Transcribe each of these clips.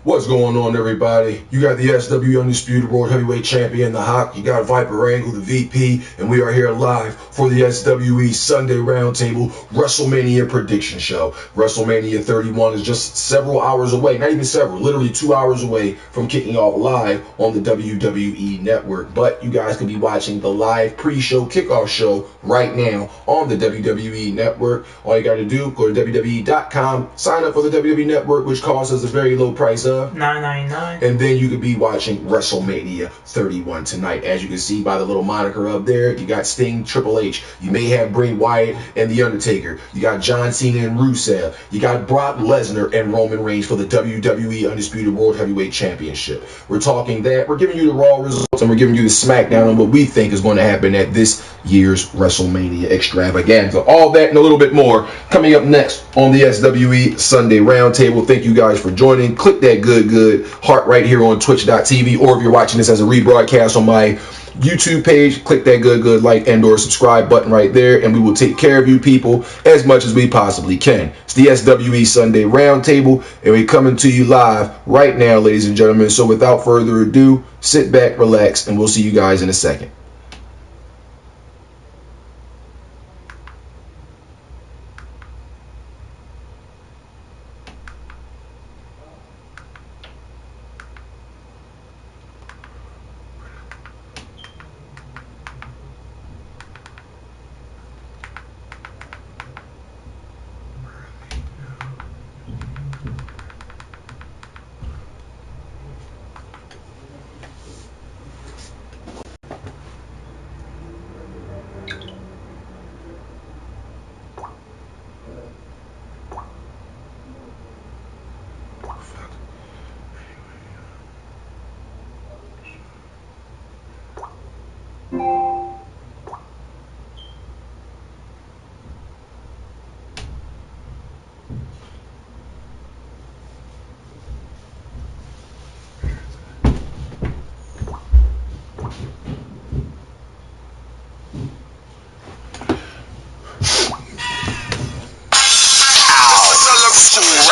What's going on, everybody? You got the SWE Undisputed World Heavyweight Champion, the Haak. You got Viper Angle, the VP, and we are here live for the SWE Sunday Roundtable Wrestlemania Prediction Show. WrestleMania 31 is just several hours away, not even several, literally 2 hours away from kicking off live on the WWE Network. But you guys can be watching the live pre-show kickoff show right now on the WWE Network. All you got to do, go to WWE.com, sign up for the WWE Network, which costs us a very low price of $9.99, and then you could be watching WrestleMania 31 tonight. As you can see by the little moniker up there, you got Sting, Triple H, you may have Bray Wyatt and The Undertaker, you got John Cena and Rusev, you got Brock Lesnar and Roman Reigns for the WWE Undisputed World Heavyweight Championship. We're talking that, we're giving you the Raw results, and we're giving you the SmackDown on what we think is going to happen at this year's WrestleMania extravaganza. All that and a little bit more coming up next on the SWE Sunday Roundtable. Thank you guys for joining. Click that good heart right here on twitch.tv, or if you're watching this as a rebroadcast on my YouTube page, click that good like and or subscribe button right there, and we will take care of you people as much as we possibly can. It's the SWE Sunday Roundtable, and we're coming to you live right now, ladies and gentlemen. So without further ado, sit back, relax, and we'll see you guys in a second.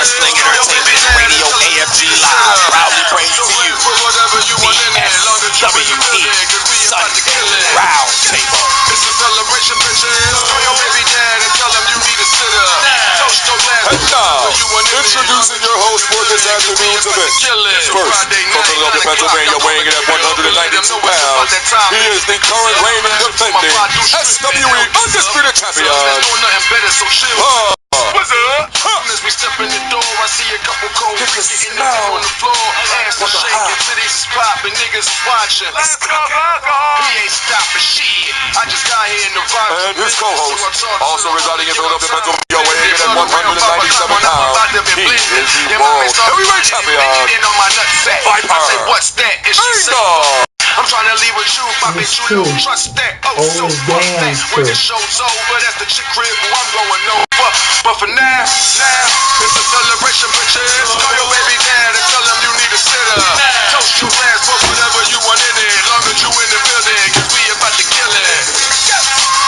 Wrestling Entertainment Radio AFG Live proudly brings to you the SWE Sunday Roundtable. It's a celebration, bitches. Call your baby dad and tell him you need a sitter. Toast your glass. And now, introducing your host for this afternoon's event. First, from Philadelphia, Pennsylvania, weighing in at 192 pounds, he is the current reigning defending SWE Undisputed Champion. What's up? As we step in the door, I see a couple cold niggas getting up on the floor. Ass is shaking, titties is popping, niggas is watching. Let's go, he ain't stopping shit. I just got here in the vibe. And his co-host, also residing in Philadelphia, Pennsylvania, weighing in at 197 pounds, he is the world heavyweight champion, Viper Angle. I'm trying to leave with you, I bet you don't trust that. Oh, so fuck that. When the show's over, that's the chick crib who I'm going over. But for now, it's a celebration, bitches. Call your baby dad and tell him you need a sitter. Toast your glass, post whatever you want in it. Long as you in the building, cause we about to kill it.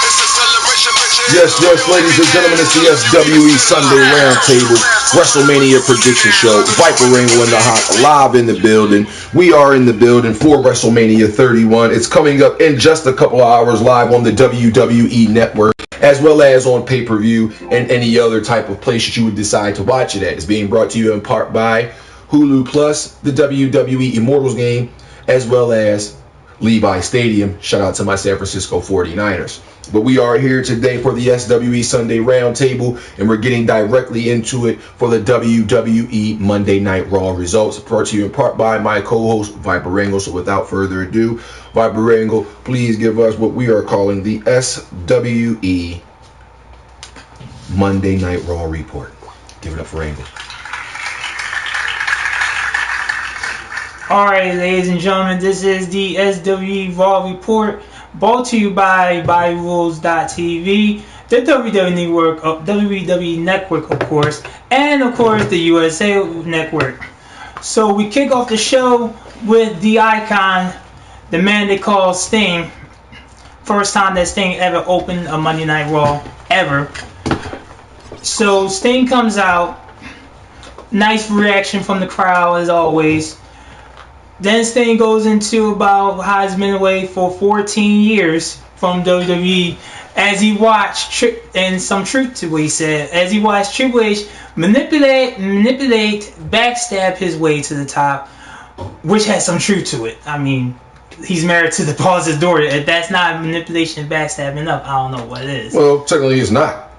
It's a celebration, bitches. Yes, ladies and gentlemen, it's the SWE Sunday Roundtable WrestleMania Prediction Show. Viper Angle and the Haak live in the building. We are in the building for WrestleMania 31. It's coming up in just a couple of hours live on the WWE Network, as well as on pay-per-view and any other type of place that you would decide to watch it at. It's being brought to you in part by Hulu Plus, the WWE Immortals game, as well as Levi Stadium. Shout out to my San Francisco 49ers. But we are here today for the SWE Sunday Roundtable, and we're getting directly into it for the WWE Monday Night Raw results, brought to you in part by my co-host Viper Angle. So without further ado, Viper Angle, please give us what we are calling the SWE Monday Night Raw report. Give it up for Angle. Alright, ladies and gentlemen, this is the SWE Raw report, brought to you by ByRules.tv, the WWE Network, of course, and of course the USA Network. So we kick off the show with the icon, the man they call Sting. First time that Sting ever opened a Monday Night Raw, ever. So Sting comes out Nice reaction from the crowd as always. Then Sting goes into about how he's been away for 14 years from WWE as he watched, and some truth to what he said, as he watched Triple H manipulate, backstab his way to the top, which has some truth to it. I mean, he's married to the Paul's daughter. If that's not manipulation, backstabbing up, I don't know what it is. Well, technically it's not.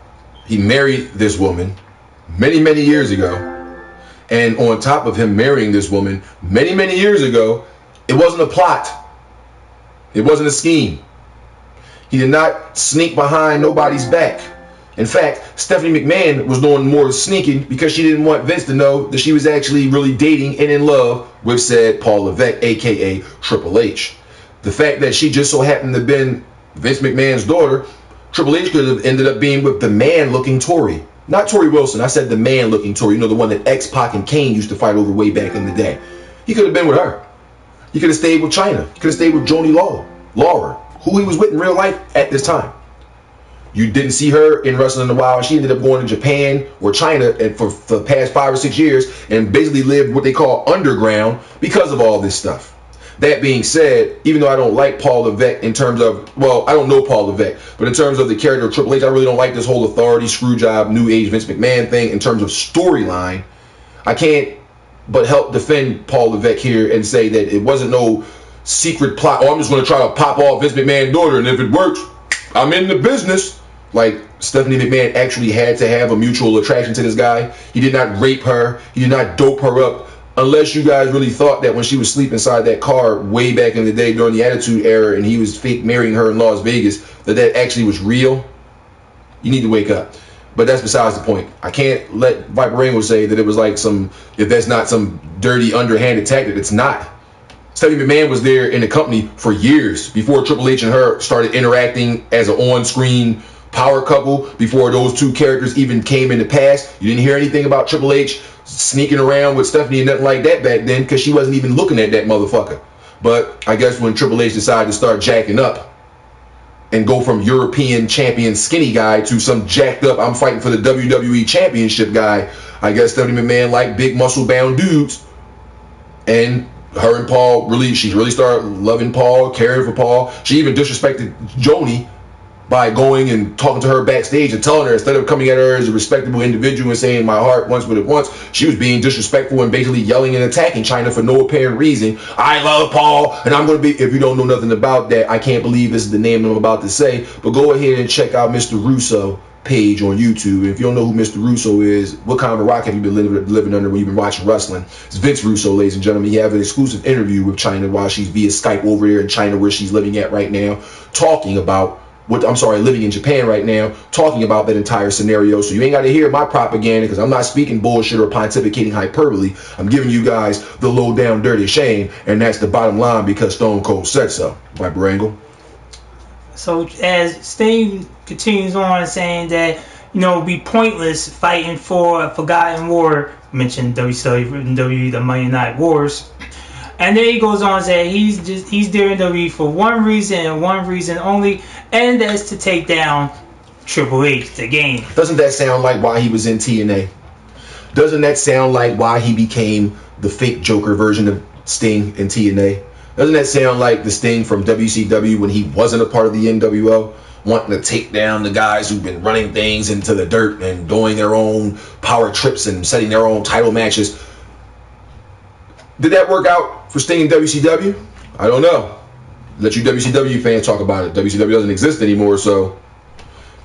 He married this woman many, many years ago. And on top of him marrying this woman many, many years ago, it wasn't a plot. It wasn't a scheme. He did not sneak behind nobody's back. In fact, Stephanie McMahon was doing more sneaking because she didn't want Vince to know that she was actually really dating and in love with said Paul Levesque, a.k.a. Triple H. The fact that she just so happened to have been Vince McMahon's daughter, Triple H could have ended up being with the man-looking Tory. Not Tori Wilson. I said the man-looking Tory. You know, the one that X-Pac and Kane used to fight over way back in the day. He could have been with her. He could have stayed with Chyna. He could have stayed with Joni Laurer, who he was with in real life at this time. You didn't see her in wrestling in a while. She ended up going to Japan or China for the past 5 or 6 years and basically lived what they call underground because of all this stuff. That being said, even though I don't like Paul Levesque in terms of, well, I don't know Paul Levesque, but in terms of the character of Triple H, I really don't like this whole authority, screw job, new age Vince McMahon thing in terms of storyline. I can't but help defend Paul Levesque here and say that it wasn't no secret plot. Oh, I'm just going to try to pop off Vince McMahon's daughter, and if it works, I'm in the business. Like, Stephanie McMahon actually had to have a mutual attraction to this guy. He did not rape her. He did not dope her up. Unless you guys really thought that when she was asleep inside that car way back in the day during the Attitude Era and he was fake marrying her in Las Vegas, that actually was real. You need to wake up. But that's besides the point. I can't let Viper Angle say that it was like some, if that's not some dirty, underhanded tactic. It's not. Stephanie McMahon was there in the company for years before Triple H and her started interacting as an on-screen power couple, before those two characters even came into pass. You didn't hear anything about Triple H sneaking around with Stephanie and nothing like that back then because she wasn't even looking at that motherfucker. But I guess when Triple H decided to start jacking up and go from European champion skinny guy to some jacked up, I'm fighting for the WWE championship guy, I guess Stephanie McMahon liked big muscle bound dudes. And her and Paul she really started loving Paul, caring for Paul. She even disrespected Joni by going and talking to her backstage and telling her, instead of coming at her as a respectable individual and saying my heart wants what it wants, she was being disrespectful and basically yelling and attacking Chyna for no apparent reason. I love Paul, and I'm going to be, if you don't know nothing about that, I can't believe this is the name I'm about to say, but go ahead and check out Mr. Russo page on YouTube. And if you don't know who Mr. Russo is, what kind of a rock have you been living under when you've been watching wrestling? It's Vince Russo, ladies and gentlemen. He have an exclusive interview with Chyna while she's via Skype over there in China, where she's living at right now, talking about living in Japan right now, talking about that entire scenario. So you ain't got to hear my propaganda because I'm not speaking bullshit or pontificating hyperbole. I'm giving you guys the low down dirty shame, and that's the bottom line because Stone Cold said so. Viper Angle. So as Sting continues on saying that, you know, it'd be pointless fighting for a forgotten war, mentioned WWE, the Monday Night Wars. And then he goes on and say he's there in WWE for one reason and one reason only, and that's to take down Triple H, the game. Doesn't that sound like why he was in TNA? Doesn't that sound like why he became the fake Joker version of Sting in TNA? Doesn't that sound like the Sting from WCW when he wasn't a part of the NWO? Wanting to take down the guys who've been running things into the dirt and doing their own power trips and setting their own title matches. Did that work out for Sting in WCW? I don't know. Let you WCW fans talk about it. WCW doesn't exist anymore, so.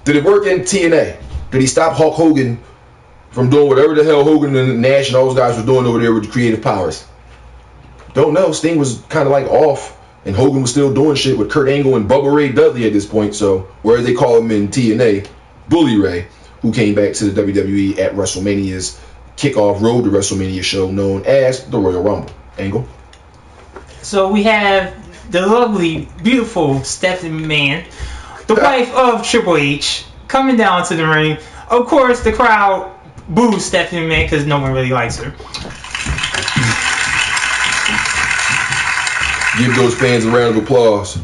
Did it work in TNA? Did he stop Hulk Hogan from doing whatever the hell Hogan and Nash and all those guys were doing over there with the creative powers? Don't know. Sting was kind of like off, and Hogan was still doing shit with Kurt Angle and Bubba Ray Dudley at this point, so whereas they call him in TNA, Bully Ray, who came back to the WWE at WrestleMania's kickoff Road to WrestleMania show known as the Royal Rumble. Angle. So we have the lovely, beautiful Stephanie McMahon, the wife of Triple H, coming down to the ring. Of course, the crowd boos Stephanie McMahon because no one really likes her. Give those fans a round of applause.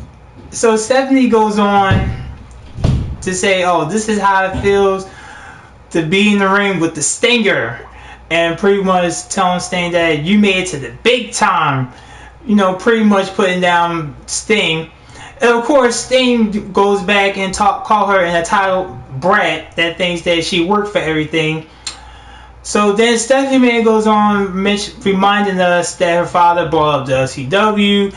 So Stephanie goes on to say, oh, this is how it feels to be in the ring with the Stinger. and pretty much telling Sting that you made it to the big time. You know, pretty much putting down Sting. And of course, Sting goes back and call her an entitled brat that thinks that she worked for everything. So then Stephanie Man goes on reminding us that her father brought up the LCW.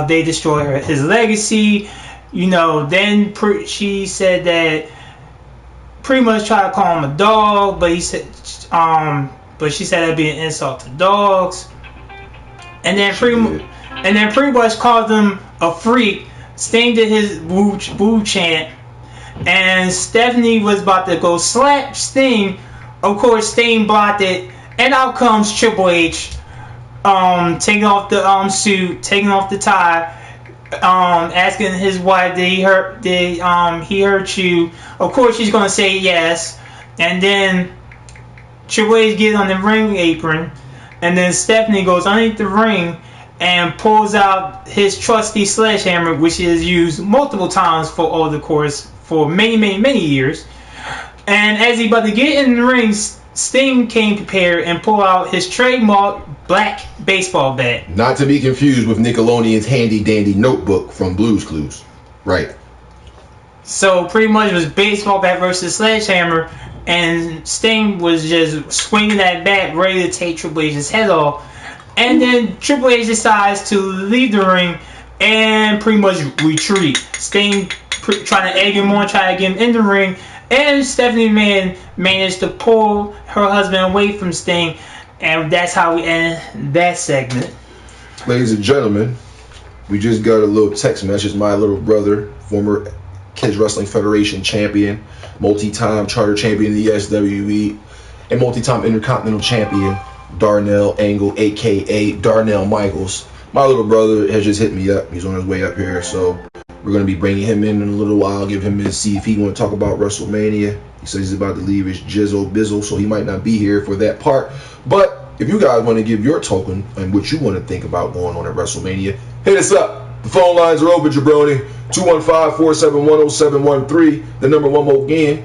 They destroyed his legacy. You know, then she said that pretty much tried to call him a dog, but she said that'd be an insult to dogs. And then pretty much called him a freak. Sting did his woo chant, and Stephanie was about to go slap Sting. Of course, Sting blocked it, and out comes Triple H, taking off the suit, taking off the tie, asking his wife, did he hurt you? Of course, she's gonna say yes, and then Triple H gets on the ring apron. And then Stephanie goes underneath the ring and pulls out his trusty sledgehammer, which he has used multiple times for many years. And as he about to get in the ring, Sting came prepared and pulled out his trademark black baseball bat. Not to be confused with Nickelodeon's handy dandy notebook from Blue's Clues. Right. So pretty much it was baseball bat versus sledgehammer. And Sting was just swinging that bat, ready to take Triple H's head off. And then Triple H decides to leave the ring and pretty much retreat. Sting trying to egg him on, trying to get him in the ring. And Stephanie Man managed to pull her husband away from Sting. And that's how we end that segment. Ladies and gentlemen, we just got a little text message. My little brother, former Kids Wrestling Federation champion, multi-time charter champion in the SWE, and multi-time Intercontinental champion, Darnell Angle, a.k.a. Darnell Michaels. My little brother has just hit me up. He's on his way up here, so we're going to be bringing him in a little while, give him his see if he want to talk about WrestleMania. He says he's about to leave his jizzle bizzle, so he might not be here for that part. But if you guys want to give your token and what you want to think about going on at WrestleMania, hit us up. The phone lines are open, jabroni. 215-471-0713. The number one more again.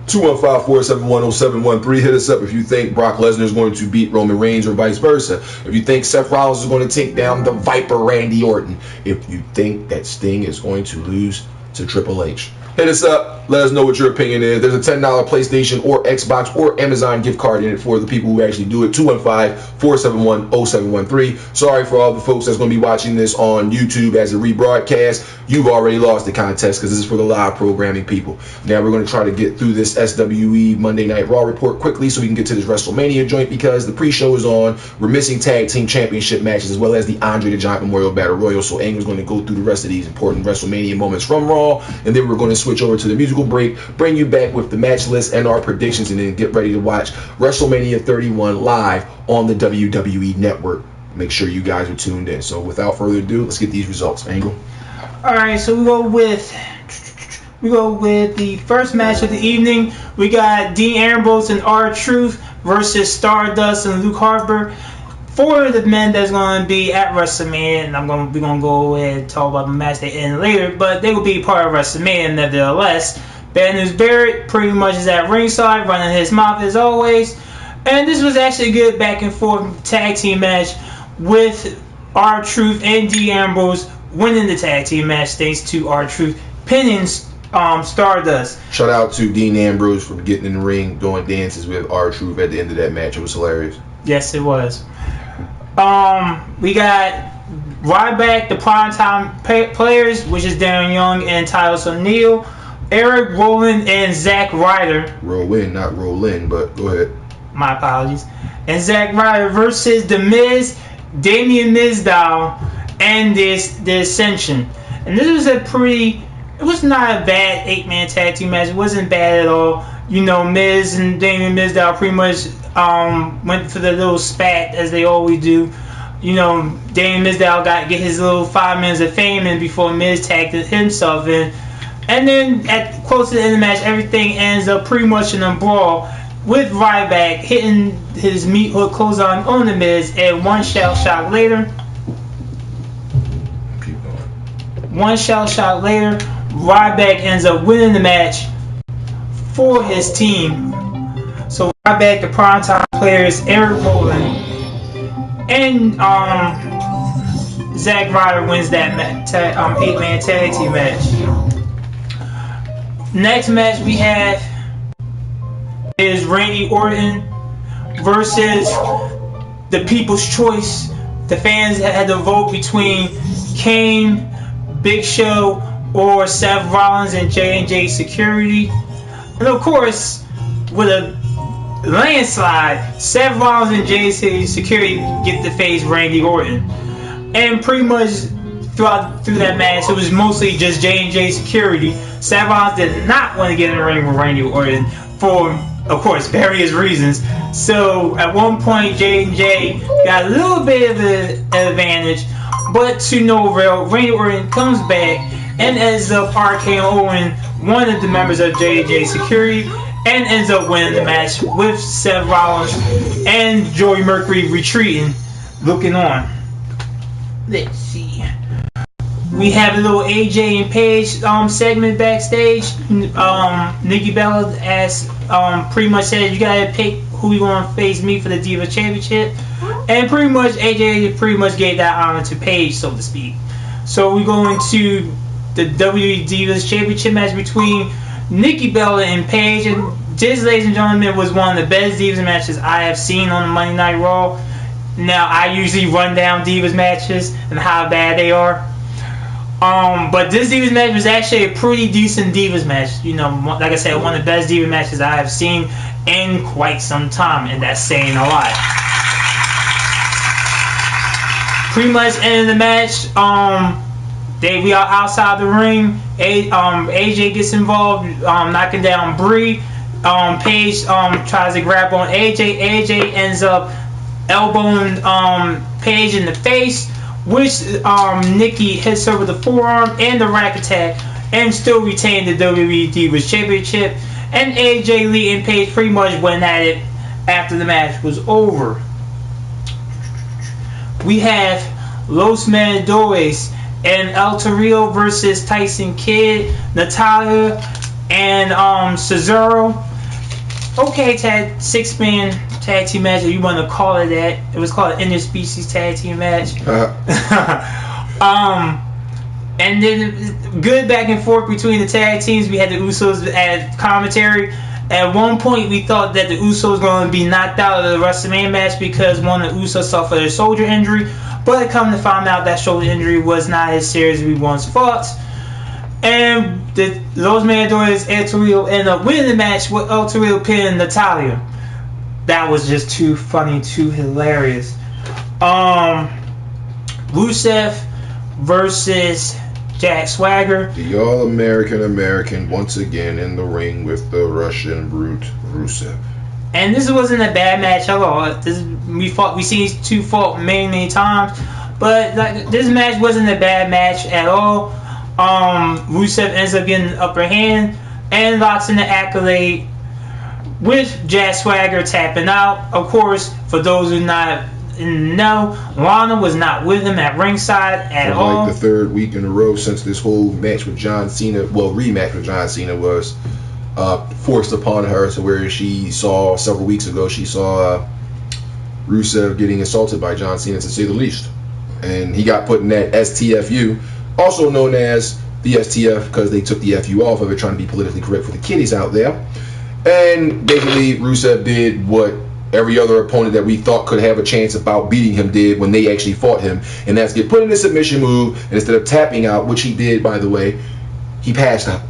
215-471-0713. Hit us up if you think Brock Lesnar is going to beat Roman Reigns or vice versa. If you think Seth Rollins is going to take down the Viper Randy Orton. If you think that Sting is going to lose to Triple H. Hit us up. Let us know what your opinion is. There's a $10 PlayStation or Xbox or Amazon gift card in it for the people who actually do it. 215-471-0713. Sorry for all the folks that's going to be watching this on YouTube as a rebroadcast. You've already lost the contest because this is for the live programming people. Now we're going to try to get through this SWE Monday Night Raw report quickly so we can get to this WrestleMania joint because the pre-show is on. We're missing tag team championship matches as well as the Andre the Giant Memorial Battle Royal. So Angle's going to go through the rest of these important WrestleMania moments from Raw, and then we're going to switch over to the musical break, bring you back with the match list and our predictions, and then get ready to watch WrestleMania 31 live on the WWE Network. Make sure you guys are tuned in. So without further ado, let's get these results. Angle. All right, so we go with the first match of the evening. We got Dean Ambrose and R-Truth versus Stardust and Luke Harper. Four of the men that's going to be at WrestleMania, and we're going to go ahead and talk about the match they end later, but they will be part of WrestleMania nevertheless. Bad News Barrett pretty much is at ringside, running his mouth as always. And this was actually a good back and forth tag team match with R-Truth and Dean Ambrose winning the tag team match thanks to R-Truth pinning Stardust. Shout out to Dean Ambrose for getting in the ring, doing dances with R-Truth at the end of that match. It was hilarious. Yes, it was. We got Ryback, the primetime players, which is Darren Young and Titus O'Neil, Eric Rowan and Zack Ryder. Rowan, not Rollin, but go ahead. My apologies. And Zack Ryder versus The Miz, Damien Mizdow, and the Ascension. And this was it was not a bad 8-man tag team match. It wasn't bad at all. You know, Miz and Damien Mizdow pretty much went for the little spat as they always do. You know, Damien Mizdow got to get his little 5 minutes of fame in before Miz tagged himself in. And then at close to the end of the match, everything ends up pretty much in a brawl with Ryback hitting his meat hook clothesline on the Miz, and one shell shot later, Ryback ends up winning the match for his team. So brought back the primetime players Eric Rowan and Zack Ryder wins that 8-man tag team match. Next match we have is Randy Orton versus the People's Choice. The fans had to vote between Kane, Big Show, or Seth Rollins and J&J Security. And of course, with a landslide, Seth Rollins and J&J Security get to face Randy Orton. And pretty much through that match, it was mostly just J&J Security. Seth Rollins did not want to get in the ring with Randy Orton for, of course, various reasons. So at one point, J&J got a little bit of an advantage, but to no avail. Randy Orton comes back and ends up RKOing one of the members of J&J Security and ends up winning the match with Seth Rollins and Joey Mercury retreating, looking on. Let's see. We have a little AJ and Paige segment backstage. Nikki Bella asked, pretty much said, you gotta pick who you want to face me for the Diva Championship. And pretty much AJ pretty much gave that honor to Paige, so to speak. So we go into the WWE Divas Championship match between Nikki Bella and Paige. And this, ladies and gentlemen, was one of the best Divas matches I have seen on the Monday Night Raw. Now, I usually run down Divas matches and how bad they are. But this Divas match was actually a pretty decent Divas match. You know, like I said, one of the best Divas matches I have seen in quite some time, and that's saying a lot. Pretty much ending the match, we are outside the ring. AJ gets involved, knocking down Brie. Paige tries to grab on AJ. AJ ends up elbowing Paige in the face, which Nikki hits her with a forearm and the rack attack, and still retained the WWE Divas Championship. And AJ Lee and Paige pretty much went at it after the match was over. We have Los Matadores and El Torrio versus Tyson Kidd, Natalia, and Cesaro. Okay, 6-man tag team match, if you want to call it that. It was called an interspecies tag team match. And then good back and forth between the tag teams. We had the Usos at commentary. At one point, we thought that the Usos were going to be knocked out of the WrestleMania match because one of the Usos suffered a shoulder injury. But come to find out, that shoulder injury was not as serious as we once thought. And Los Matadores and El Torrio ended up winning the match with El Torrio pinning Natalia. That was just too funny, too hilarious. Rusev versus Jack Swagger. The All-American once again in the ring with the Russian brute Rusev. And this wasn't a bad match at all. We seen these two fought many times, but this match wasn't a bad match at all. Rusev ends up getting the upper hand and locks in the accolade with Jack Swagger tapping out. Of course, for those who not know, Lana was not with him at ringside at all. Like the third week in a row since this whole match with John Cena, rematch with John Cena was forced upon her, to where she saw several weeks ago, she saw Rusev getting assaulted by John Cena, to say the least. And he got put in that STFU, also known as the STF because they took the FU off of it, trying to be politically correct for the kiddies out there. And basically, Rusev did what every other opponent that we thought could have a chance about beating him did when they actually fought him, and that's get put in a submission move, and instead of tapping out, which he did, by the way, he passed out.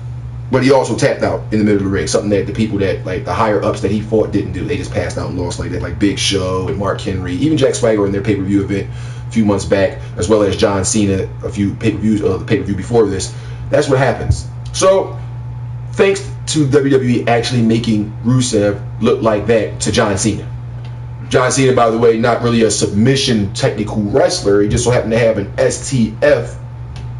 But he also tapped out in the middle of the ring, something that the people that, like, the higher ups that he fought didn't do. They just passed out and lost like that, like Big Show and Mark Henry, even Jack Swagger in their pay-per-view event a few months back, as well as John Cena a few pay-per-views, the pay-per-view before this. That's what happens. So, thanks to WWE actually making Rusev look like that to John Cena. John Cena, by the way, not really a submission technical wrestler. He just so happened to have an STF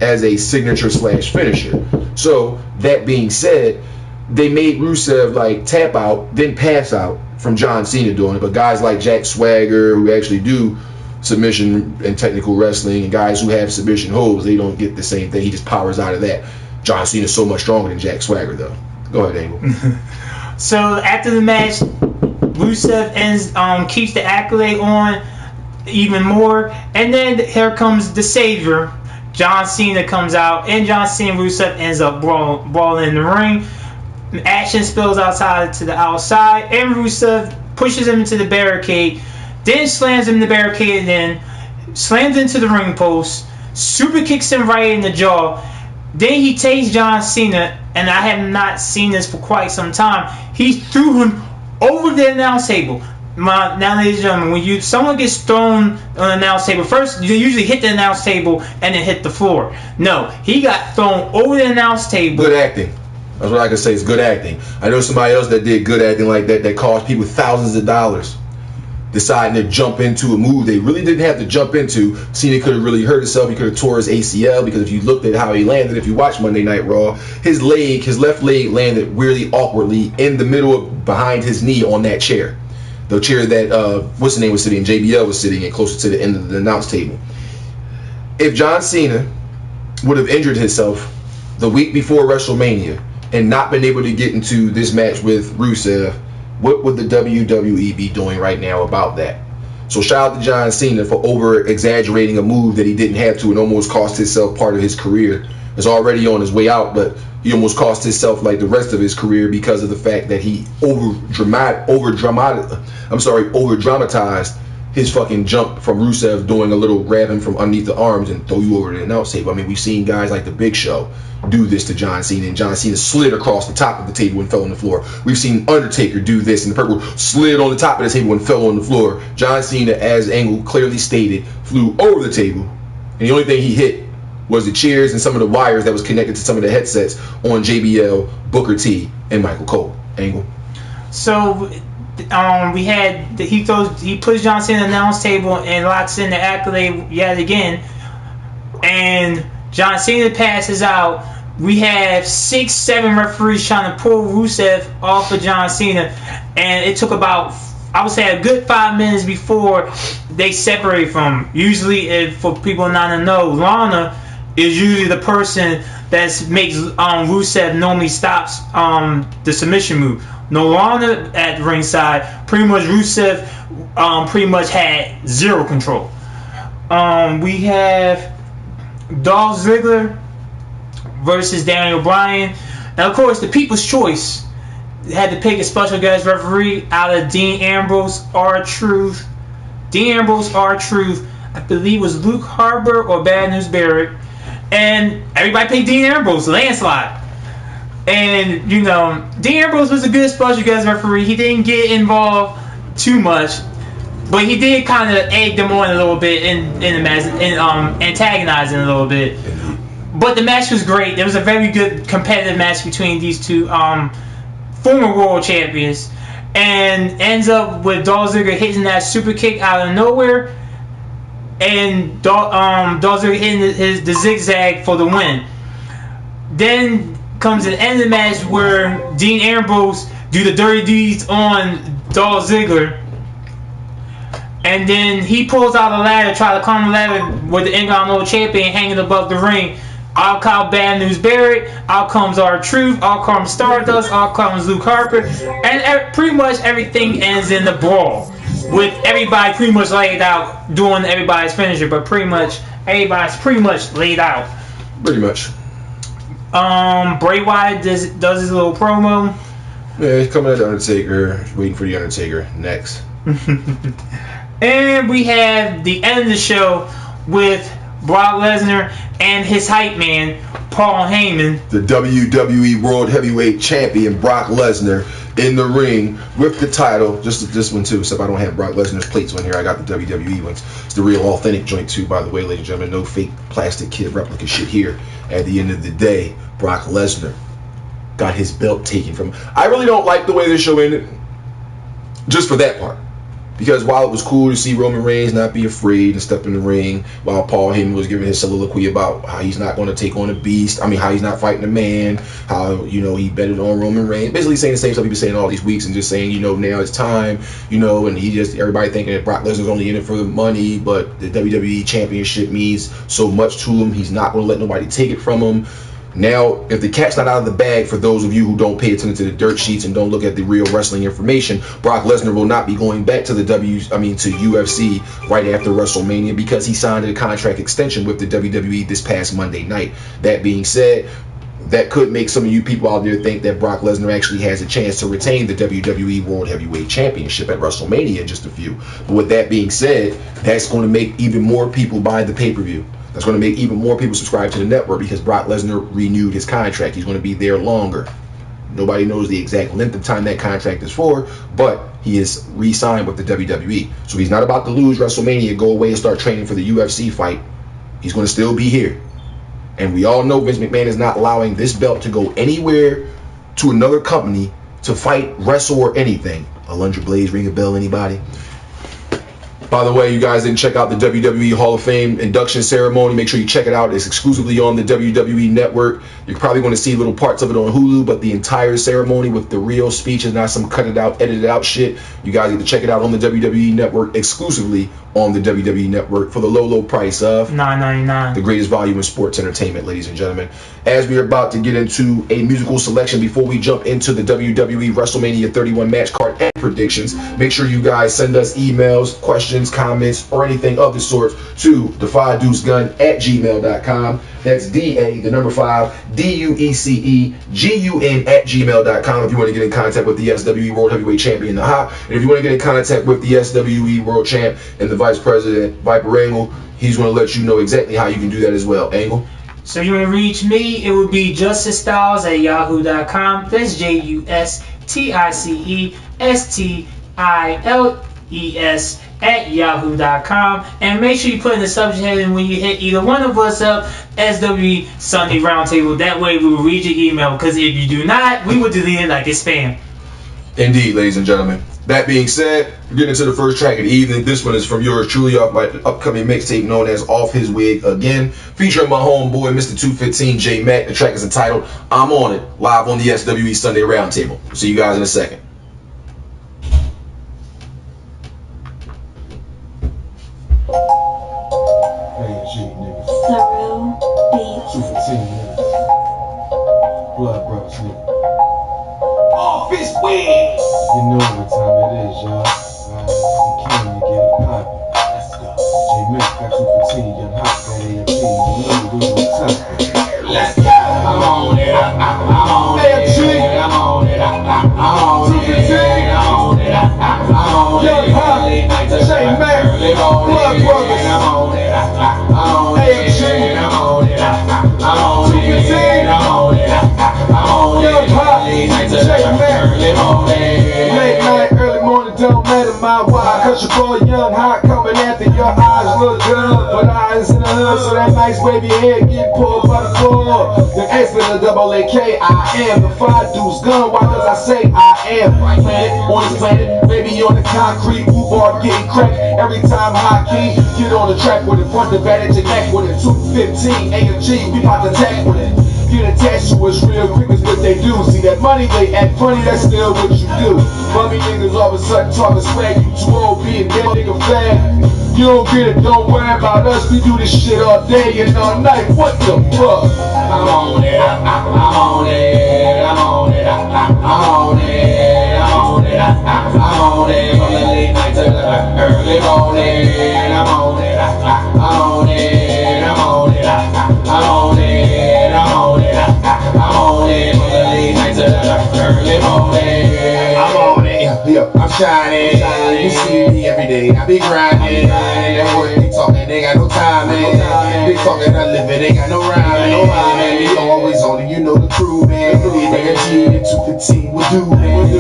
as a signature / finisher. So, that being said, they made Rusev like tap out, then pass out from John Cena doing it. But guys like Jack Swagger, who actually do submission and technical wrestling, and guys who have submission holds, they don't get the same thing. He just powers out of that. John Cena's so much stronger than Jack Swagger, though. Go ahead, Angle. So after the match, Rusev keeps the accolade on even more, and then here comes the savior. John Cena comes out, and John Cena and Rusev ends up brawling in the ring. Action spills outside to the outside, and Rusev pushes him into the barricade, then slams him in the barricade, and then slams into the ring post, super kicks him right in the jaw. Then he takes John Cena, and I have not seen this for quite some time. He threw him over the announce table. Now, ladies and gentlemen, when someone gets thrown on the announce table, first you usually hit the announce table and then hit the floor. No, he got thrown over the announce table. Good acting. That's what I can say. Is good acting. I know somebody else that did good acting like that cost people thousands of dollars, deciding to jump into a move they really didn't have to jump into. Cena could have really hurt himself. He could have tore his ACL, because if you looked at how he landed, if you watched Monday Night Raw, his left leg landed weirdly awkwardly in the middle of behind his knee on that chair. The chair that, what's the name was sitting in, JBL was sitting in, closer to the end of the announce table. If John Cena would have injured himself the week before WrestleMania and not been able to get into this match with Rusev, what would the WWE be doing right now about that? So shout out to John Cena for over-exaggerating a move that he didn't have to and almost cost himself part of his career. It's already on his way out, but he almost cost himself like the rest of his career because of the fact that he over-dramatized his fucking jump from Rusev doing a little grab him from underneath the arms and throw you over the announce table. I mean, we've seen guys like the Big Show do this to John Cena, and John Cena slid across the top of the table and fell on the floor. We've seen Undertaker do this, and the purple slid on the top of the table and fell on the floor. John Cena, as Angle clearly stated, flew over the table, and the only thing he hit was the chairs and some of the wires that was connected to some of the headsets on JBL, Booker T, and Michael Cole. Angle. So we had he puts John Cena on the announce table and locks in the accolade yet again, and John Cena passes out. We have 6-7 referees trying to pull Rusev off of John Cena, and it took about, I would say, a good 5 minutes before they separate from him. Usually, for people not to know, Lana is usually the person that makes Rusev normally stops the submission move. No, Lana at ringside, pretty much Rusev pretty much had zero control. We have Dolph Ziggler versus Daniel Bryan. And of course, the People's Choice had to pick a special guest referee out of Dean Ambrose, R-Truth. Dean Ambrose, R-Truth, I believe was Luke Harper or Bad News Barrett. And everybody picked Dean Ambrose, landslide. And, you know, Dean Ambrose was a good special guest referee. He didn't get involved too much, but he did kind of egg them on a little bit in the match, and antagonizing a little bit. But the match was great. There was a very good competitive match between these two former world champions, and ends up with Dolph Ziggler hitting that super kick out of nowhere, and Dolph Ziggler hitting the zigzag for the win. Then comes the end of the match where Dean Ambrose do the dirty deeds on Dolph Ziggler, and then he pulls out a ladder, try to climb the ladder with the Intercontinental Champion hanging above the ring. Out comes Bad News Barrett, out comes R-Truth, out comes Stardust, out comes Luke Harper, and pretty much everything ends in the brawl, with everybody pretty much laid out doing everybody's finisher, but pretty much everybody's pretty much laid out. Pretty much. Bray Wyatt does his little promo. Yeah, he's coming at the Undertaker, waiting for the Undertaker next. And we have the end of the show with Brock Lesnar and his hype man, Paul Heyman. The WWE World Heavyweight Champion, Brock Lesnar, in the ring with the title. Just this one too, except I don't have Brock Lesnar's plates on here. I got the WWE ones. It's the real authentic joint too, by the way, ladies and gentlemen. No fake plastic kid replica shit here. At the end of the day, Brock Lesnar got his belt taken from him. I really don't like the way this show ended, just for that part. Because while it was cool to see Roman Reigns not be afraid to step in the ring, while Paul Heyman was giving his soliloquy about how he's not going to take on a beast, how he's not fighting a man, how, he betted on Roman Reigns, basically saying the same stuff he's been saying all these weeks and just saying, now it's time, and everybody thinking that Brock Lesnar's only in it for the money, but the WWE Championship means so much to him, he's not going to let nobody take it from him. Now, if the cat's not out of the bag, for those of you who don't pay attention to the dirt sheets and don't look at the real wrestling information, Brock Lesnar will not be going back to the UFC right after WrestleMania because he signed a contract extension with the WWE this past Monday night. That being said, that could make some of you people out there think that Brock Lesnar actually has a chance to retain the WWE World Heavyweight Championship at WrestleMania in just a few. But with that being said, that's going to make even more people buy the pay-per-view. That's going to make even more people subscribe to the network because Brock Lesnar renewed his contract. He's going to be there longer. Nobody knows the exact length of time that contract is for, but he is re-signed with the WWE. So he's not about to lose WrestleMania, go away and start training for the UFC fight. He's going to still be here. And we all know Vince McMahon is not allowing this belt to go anywhere to another company to fight, wrestle, or anything. Alundra Blaze, ring a bell, anybody? By the way, you guys didn't check out the WWE Hall of Fame induction ceremony. Make sure you check it out. It's exclusively on the WWE Network. You're probably going to see little parts of it on Hulu, but the entire ceremony with the real speech is not some cut it out, edited out shit. You guys get to check it out on the WWE Network, exclusively on the WWE Network for the low price of $9.99. The greatest volume in sports entertainment, ladies and gentlemen. As we are about to get into a musical selection before we jump into the WWE WrestleMania 31 match card and predictions, make sure you guys send us emails, questions, comments, or anything of the sort to defydeucegun@gmail.com. That's DA5DUECEGUN@gmail.com if you want to get in contact with the SWE World Heavyweight Champion, the Haak. And if you want to get in contact with the SWE World Champ and the Vice President, Viper Angle, he's going to let you know exactly how you can do that as well. Angle? So if you want to reach me, it would be justicestyles@yahoo.com. That's JUSTICESTILES@yahoo.com. And make sure you put in the subject heading when you hit either one of us up, SWE Sunday Roundtable. That way we will read your email, because if you do not, we will delete it like it's spam. Indeed, ladies and gentlemen. That being said, we're getting into the first track of the evening. This one is from yours truly off my upcoming mixtape known as Off His Wig Again, featuring my homeboy, Mr. 215 J Mac. The track is entitled I'm On It, live on the SWE Sunday Roundtable. See you guys in a second. Sorrow Beats. 215 Blood Brothers, nigga. Off his wig. You know what time it is, y'all. You can, you get it poppin'. Let's go. J-Mac got 215, young Haak, that AFC. You know we on top. Let's go. I'm on it. I'm on it. AFC. I'm on it. I'm on it. 215. I'm on it. I'm on it. Young Haak, J-Mac, Blood Brothers. I'm on it. I'm on it. AFC. I'm on it. I'm on it. 215. I'm on it. I'm on it. Young Haak, J-Mac. Late night, early morning, don't matter my why. Cause your boy Young Haak coming after your eyes look good, but eyes in the hood, so that nice baby head get pulled by the floor. The S with the double AK, I am the Defydeuce gun. Why does I say I am? Planet on this planet, baby on the concrete, rhubarb getting cracked. Every time Hakeem get on the track with it, front advantage and neck with it. 215 AMG, we about to attack with it. Get attached to us real quick is what they do. See that money, they act funny, that's still what you do. Bummy niggas all of a sudden talking swag. You too old, being dead nigga fag. You don't get it, don't worry about us. We do this shit all day and all night. What the fuck? I'm on it. I'm on it. I'm on it. I'm on it. I'm on it. I'm on it. From the late night to the early morning. I'm on it. I'm on it. I'm on it. I'm on it. I'm on it. I'm on it. From the late night to the early morning. I'm on it. Yeah, I'm shining. You see me every day. I be grinding. That work they talking, they got no time, man. They talking, I live it, they got no rhyme, man. We always on it, you know the crew, man. Nigga G and 215 will do, man. We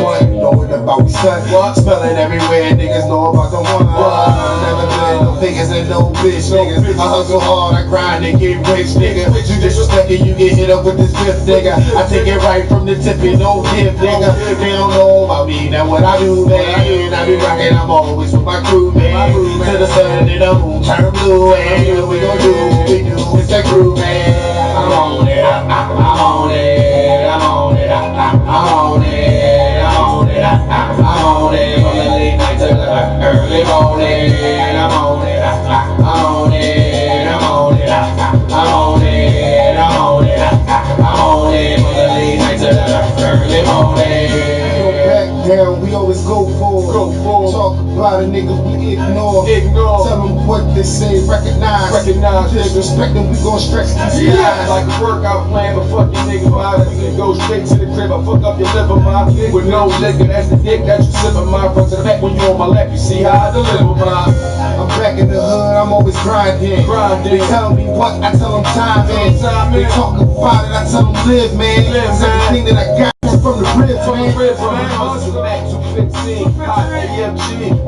want to know what about we stunt. Smell it everywhere, niggas know about the one. Never been no figures and no bitch, niggas. I hustle hard, I grind and get rich, nigga. You disrespecting, you get hit up with this fifth, nigga. I take it right from the tip and no dip, nigga. They don't know about me, now what I do, man. I be rocking, I'm always with my crew, man. To the sun and the moon turn blue, and we gon' do what we do. It's that crew, man. I'm on it. I'm on it. I'm on it. I'm on it. I'm on it. I'm on it. From the late night to the early morning. I'm on it. I'm on it. I'm on it. I'm on it. I'm on it. I'm always go for. Talk about a nigga, we ignore. Tell them what they say, recognize. Disrespect them, we gon' stretch these guys. Like a workout plan, but fuck your nigga, man. We can go straight to the crib, I fuck up your liver, man. With no liquor, that's the dick that you sippin', man. Front to the back when you on my lap, you see how I deliver, man. I'm back in the hood, I'm always grinding. They tell me what, I tell them time, man. They talk about it, I tell them live, man. Cause everything that I got is from the rib, man. Hustle back to 15, hot AMG,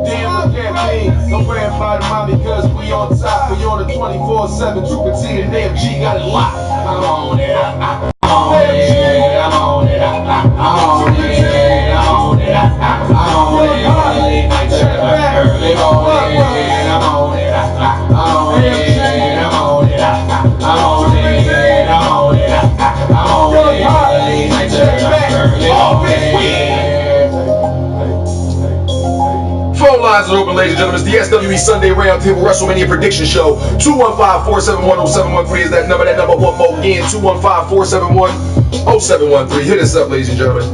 damn look at me. Don't worry about it, mommy, cause we on top. We on the 24/7, you can see the AMG got it locked. I'm on it, I'm on it, I'm on it, I'm on it, I'm on it, I'm on it. Check back, early morning, I'm on it, I'm on it, I'm on it, I'm on it, I'm on it, I'm on it. Check back, early Phone lines are open, ladies and gentlemen. It's the SWE Sunday Roundtable WrestleMania Prediction Show. 215-471-0713 is that number. That number one more again, 215-471-0713. Hit us up, ladies and gentlemen.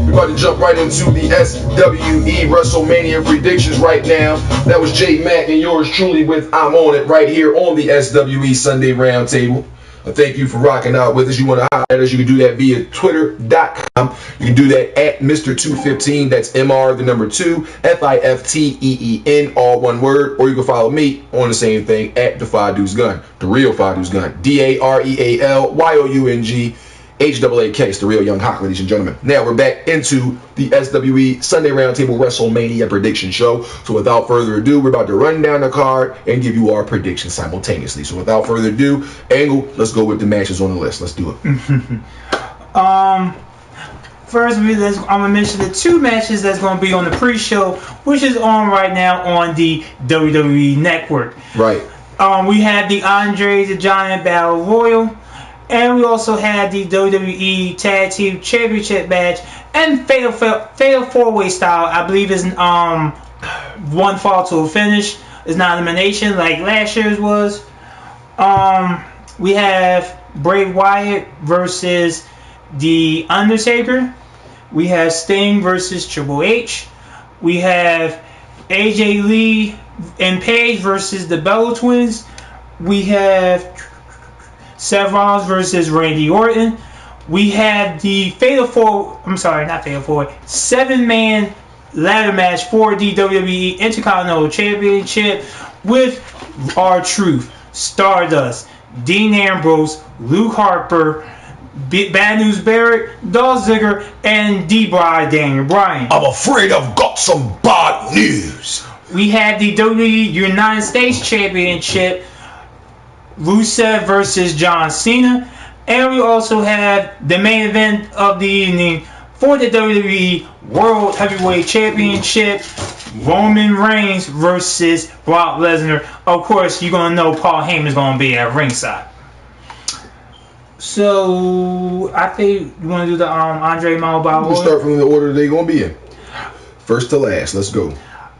We're about to jump right into the SWE WrestleMania predictions right now. That was J Mac and yours truly with I'm On It right here on the SWE Sunday Roundtable. Thank you for rocking out with us. You want to holler at us, you can do that via twitter.com. You can do that at Mr215. That's MR the number 2 FIFTEEN, all one word. Or you can follow me on the same thing at the Fadu's Gun, the real Fadu's Gun, DAREALYOUNG HAAK. It's the real Young Haak, ladies and gentlemen. Now we're back into the SWE Sunday Roundtable WrestleMania prediction show. So without further ado, we're about to run down the card and give you our predictions simultaneously. So without further ado, Angle, let's go with the matches on the list. Let's do it. First, I'm gonna mention the two matches that's gonna be on the pre-show, which is on right now on the WWE Network. Right. We had the Andre the Giant Battle Royal. And we also had the WWE Tag Team Championship match and Fatal 4-Way style. I believe is one fall to a finish. It's not elimination like last year's was. We have Bray Wyatt versus The Undertaker. We have Sting versus Triple H. We have AJ Lee and Paige versus the Bella Twins. We have Seth Rollins versus Randy Orton. We have the 7-man ladder match for the WWE Intercontinental Championship with R-Truth, Stardust, Dean Ambrose, Luke Harper, Bad News Barrett, Dolph Ziggler, and Daniel Bryan. I'm afraid I've got some bad news. We had the WWE United States Championship, Rusev versus John Cena, and we also have the main event of the evening for the WWE World Heavyweight Championship, Roman Reigns versus Brock Lesnar. Of course, you're gonna know Paul Heyman's gonna be at ringside. So I think you want to do the Andre Battle. We'll start from the order they're gonna be in, first to last. Let's go.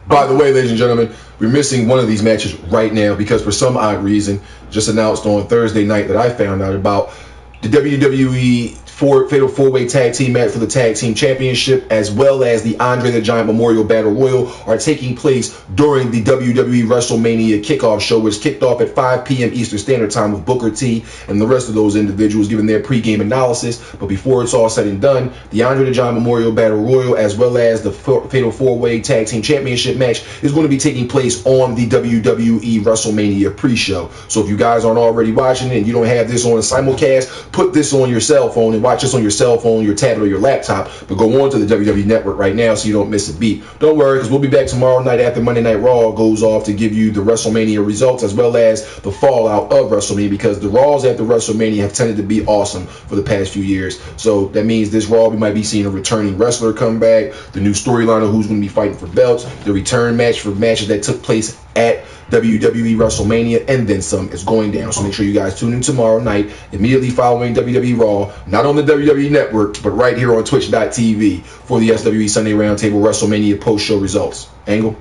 By the way, ladies and gentlemen, we're missing one of these matches right now because for some odd reason, just announced on Thursday night that I found out about, the WWE Fatal 4-Way Tag Team match for the Tag Team Championship, as well as the Andre the Giant Memorial Battle Royal, are taking place during the WWE Wrestlemania kickoff show, which kicked off at 5 p.m. Eastern Standard Time with Booker T and the rest of those individuals giving their pregame analysis. But before it's all said and done, the Andre the Giant Memorial Battle Royal, as well as the Fatal 4-Way Tag Team Championship match, is going to be taking place on the WWE Wrestlemania pre-show. So if you guys aren't already watching it and you don't have this on a simulcast, put this on your cell phone and watch this on your cell phone, your tablet, or your laptop, but go on to the WWE Network right now so you don't miss a beat. Don't worry, because we'll be back tomorrow night after Monday Night Raw goes off to give you the WrestleMania results as well as the fallout of WrestleMania, because the Raws after WrestleMania have tended to be awesome for the past few years. So that means this Raw, we might be seeing a returning wrestler come back, the new storyline of who's going to be fighting for belts, the return match for matches that took place at WWE Wrestlemania, and then some is going down. So make sure you guys tune in tomorrow night, immediately following WWE Raw, not on the WWE Network, but right here on Twitch.tv for the SWE Sunday Roundtable WrestleMania post-show results. Angle?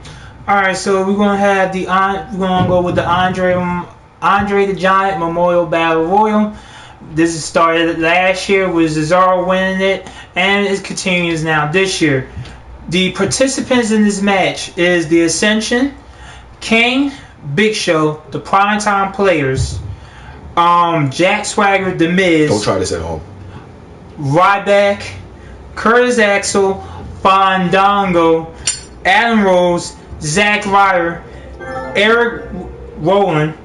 Alright, so we're going to have we're going to go with the Andre the Giant Memorial Battle Royal. This started last year with Cesaro winning it, and it continues now this year. The participants in this match is the Ascension, Kane, Big Show, the Primetime Players, Jack Swagger, The Miz. Don't try this at home. Ryback, Curtis Axel, Fandango, Adam Rose, Zack Ryder, Eric Rowan,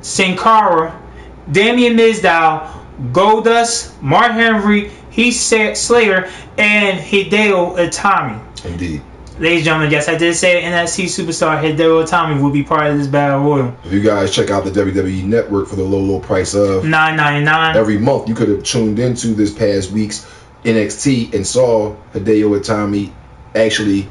Sin Cara, Damian Mizdow, Goldust, Mark Henry, Heath Slater, and Hideo Itami. Indeed. Ladies and gentlemen, yes, I did say NXT superstar Hideo Itami will be part of this Battle Royal. If you guys check out the WWE Network for the low price of $9.99 every month, you could have tuned into this past week's NXT and saw Hideo Itami actually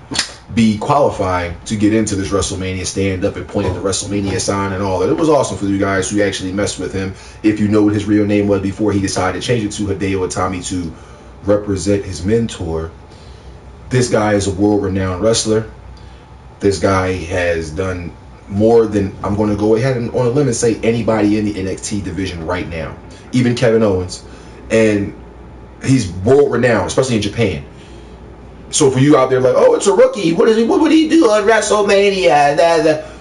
be qualifying to get into this WrestleMania, stand up and point at the WrestleMania sign and all that. It was awesome for you guys who actually messed with him. If you know what his real name was before he decided to change it to Hideo Itami to represent his mentor. This guy is a world-renowned wrestler. This guy has done more than, I'm going to go ahead and on a limb and say, anybody in the NXT division right now. Even Kevin Owens. And he's world-renowned, especially in Japan. So for you out there like, oh, it's a rookie. What would he do on WrestleMania?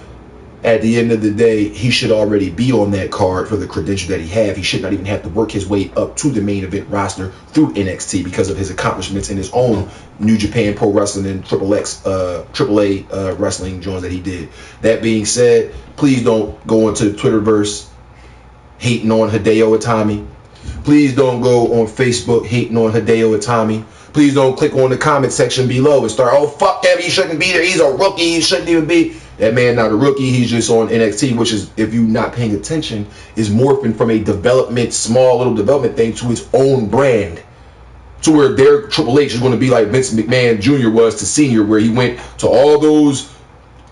At the end of the day, he should already be on that card for the credential that he have. He should not even have to work his way up to the main event roster through NXT because of his accomplishments in his own New Japan Pro Wrestling and AAA wrestling joints that he did. That being said, please don't go into the Twitterverse hating on Hideo Itami. Please don't go on Facebook hating on Hideo Itami. Please don't click on the comment section below and start, oh, fuck him, he shouldn't be there. He's a rookie. He shouldn't even be. That man not a rookie. He's just on NXT, which is, if you're not paying attention, is morphing from a small little development thing to its own brand. To where their Triple H is going to be like Vince McMahon Jr. was to Senior, where he went to all those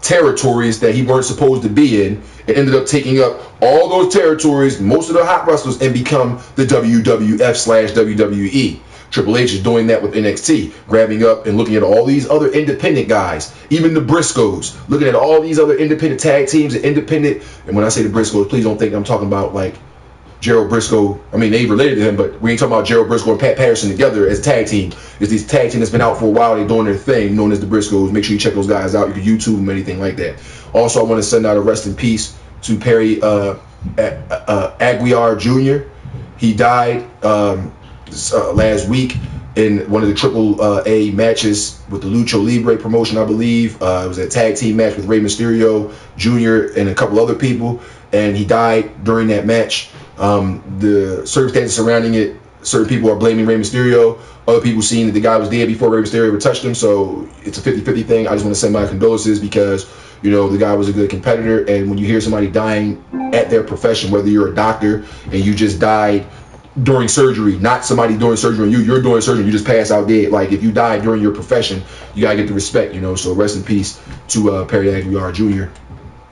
territories that he weren't supposed to be in and ended up taking up all those territories, most of the hot wrestlers, and become the WWF/WWE. Triple H is doing that with NXT, grabbing up and looking at all these other independent guys, even the Briscoes, looking at all these other independent tag teams and independent, and when I say the Briscoes, please don't think I'm talking about like Gerald Briscoe. I mean, they related to him, but we ain't talking about Gerald Briscoe and Pat Patterson together as a tag team. It's these tag team that's been out for a while. They're doing their thing, known as the Briscoes. Make sure you check those guys out. You can YouTube them, anything like that. Also, I want to send out a rest in peace to Perry Aguiar Jr. He died last week in one of the AAA matches with the Lucha Libre promotion, I believe. It was a tag team match with Rey Mysterio Jr. and a couple other people, and he died during that match. The circumstances surrounding it, certain people are blaming Rey Mysterio. Other people seeing that the guy was dead before Rey Mysterio ever touched him, so it's a 50-50 thing. I just want to send my condolences because, you know, the guy was a good competitor, and when you hear somebody dying at their profession, whether you're a doctor and you just died during surgery, not somebody doing surgery and you're doing surgery, you just pass out dead. Like, if you die during your profession, you gotta get the respect, you know. So rest in peace to Perry Aguiar Jr.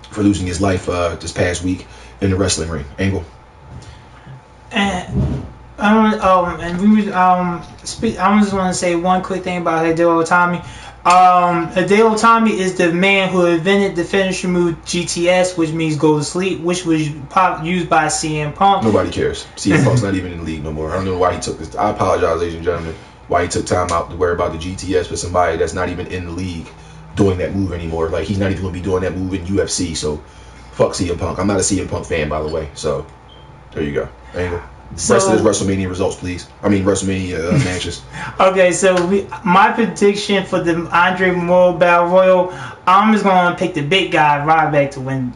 for losing his life this past week in the wrestling ring. Angle. And I just want to say one quick thing about Hideo Itami. Hideo Itami is the man who invented the finisher move GTS, which means go to sleep, which was used by CM Punk. Nobody cares. CM Punk's not even in the league no more. I don't know why he took this. I apologize, ladies and gentlemen, why he took time out to worry about the GTS for somebody that's not even in the league doing that move anymore. Like, he's not even going to be doing that move in UFC, so fuck CM Punk. I'm not a CM Punk fan, by the way, so there you go. Angle. So, rest of this WrestleMania results, please. I mean, WrestleMania matches. Okay, so my prediction for the Andre Memorial Battle Royal, I'm just going to pick the big guy, Ryback, to win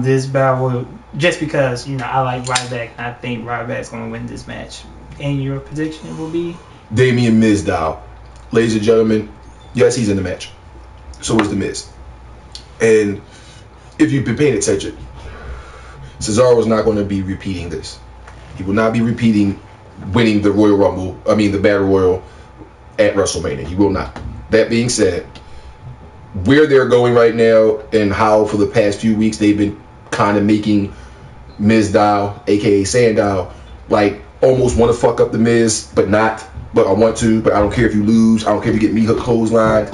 this Battle Royal. Just because, you know, I like Ryback, and I think Ryback's going to win this match. And your prediction will be? Damian Mizdow. Ladies and gentlemen, yes, he's in the match. So is The Miz. And if you've been paying attention, Cesaro's not going to be repeating this. He will not be repeating winning the Royal Rumble, the Battle Royal at WrestleMania. He will not. That being said, where they're going right now and how for the past few weeks they've been kind of making Mizdow, aka Sandow, like almost want to fuck up The Miz, but not. But I want to, but I don't care if you lose. I don't care if you get me hook clothesline,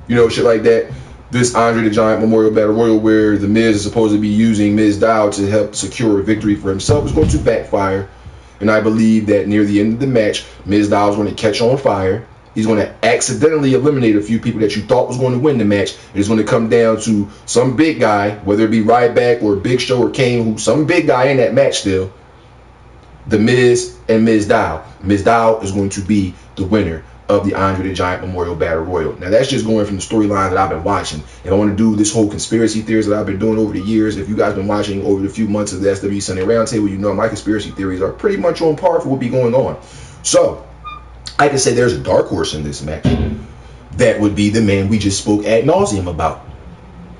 you know, shit like that. This Andre the Giant Memorial Battle Royal, where The Miz is supposed to be using Mizdow to help secure a victory for himself, is going to backfire. And I believe that near the end of the match, Mizdow is going to catch on fire. He's going to accidentally eliminate a few people that you thought was going to win the match. It's going to come down to some big guy, whether it be Ryback or Big Show or Kane, some big guy in that match still. The Miz and Miz Dow. Miz Dow is going to be the winner of the Andre the Giant Memorial Battle Royal. Now, that's just going from the storyline that I've been watching. And I want to do this whole conspiracy theories that I've been doing over the years. If you guys been watching over the few months of the SWE Sunday Roundtable, you know my conspiracy theories are pretty much on par for what be going on. So, I can say there's a dark horse in this match. That would be the man we just spoke ad nauseum about.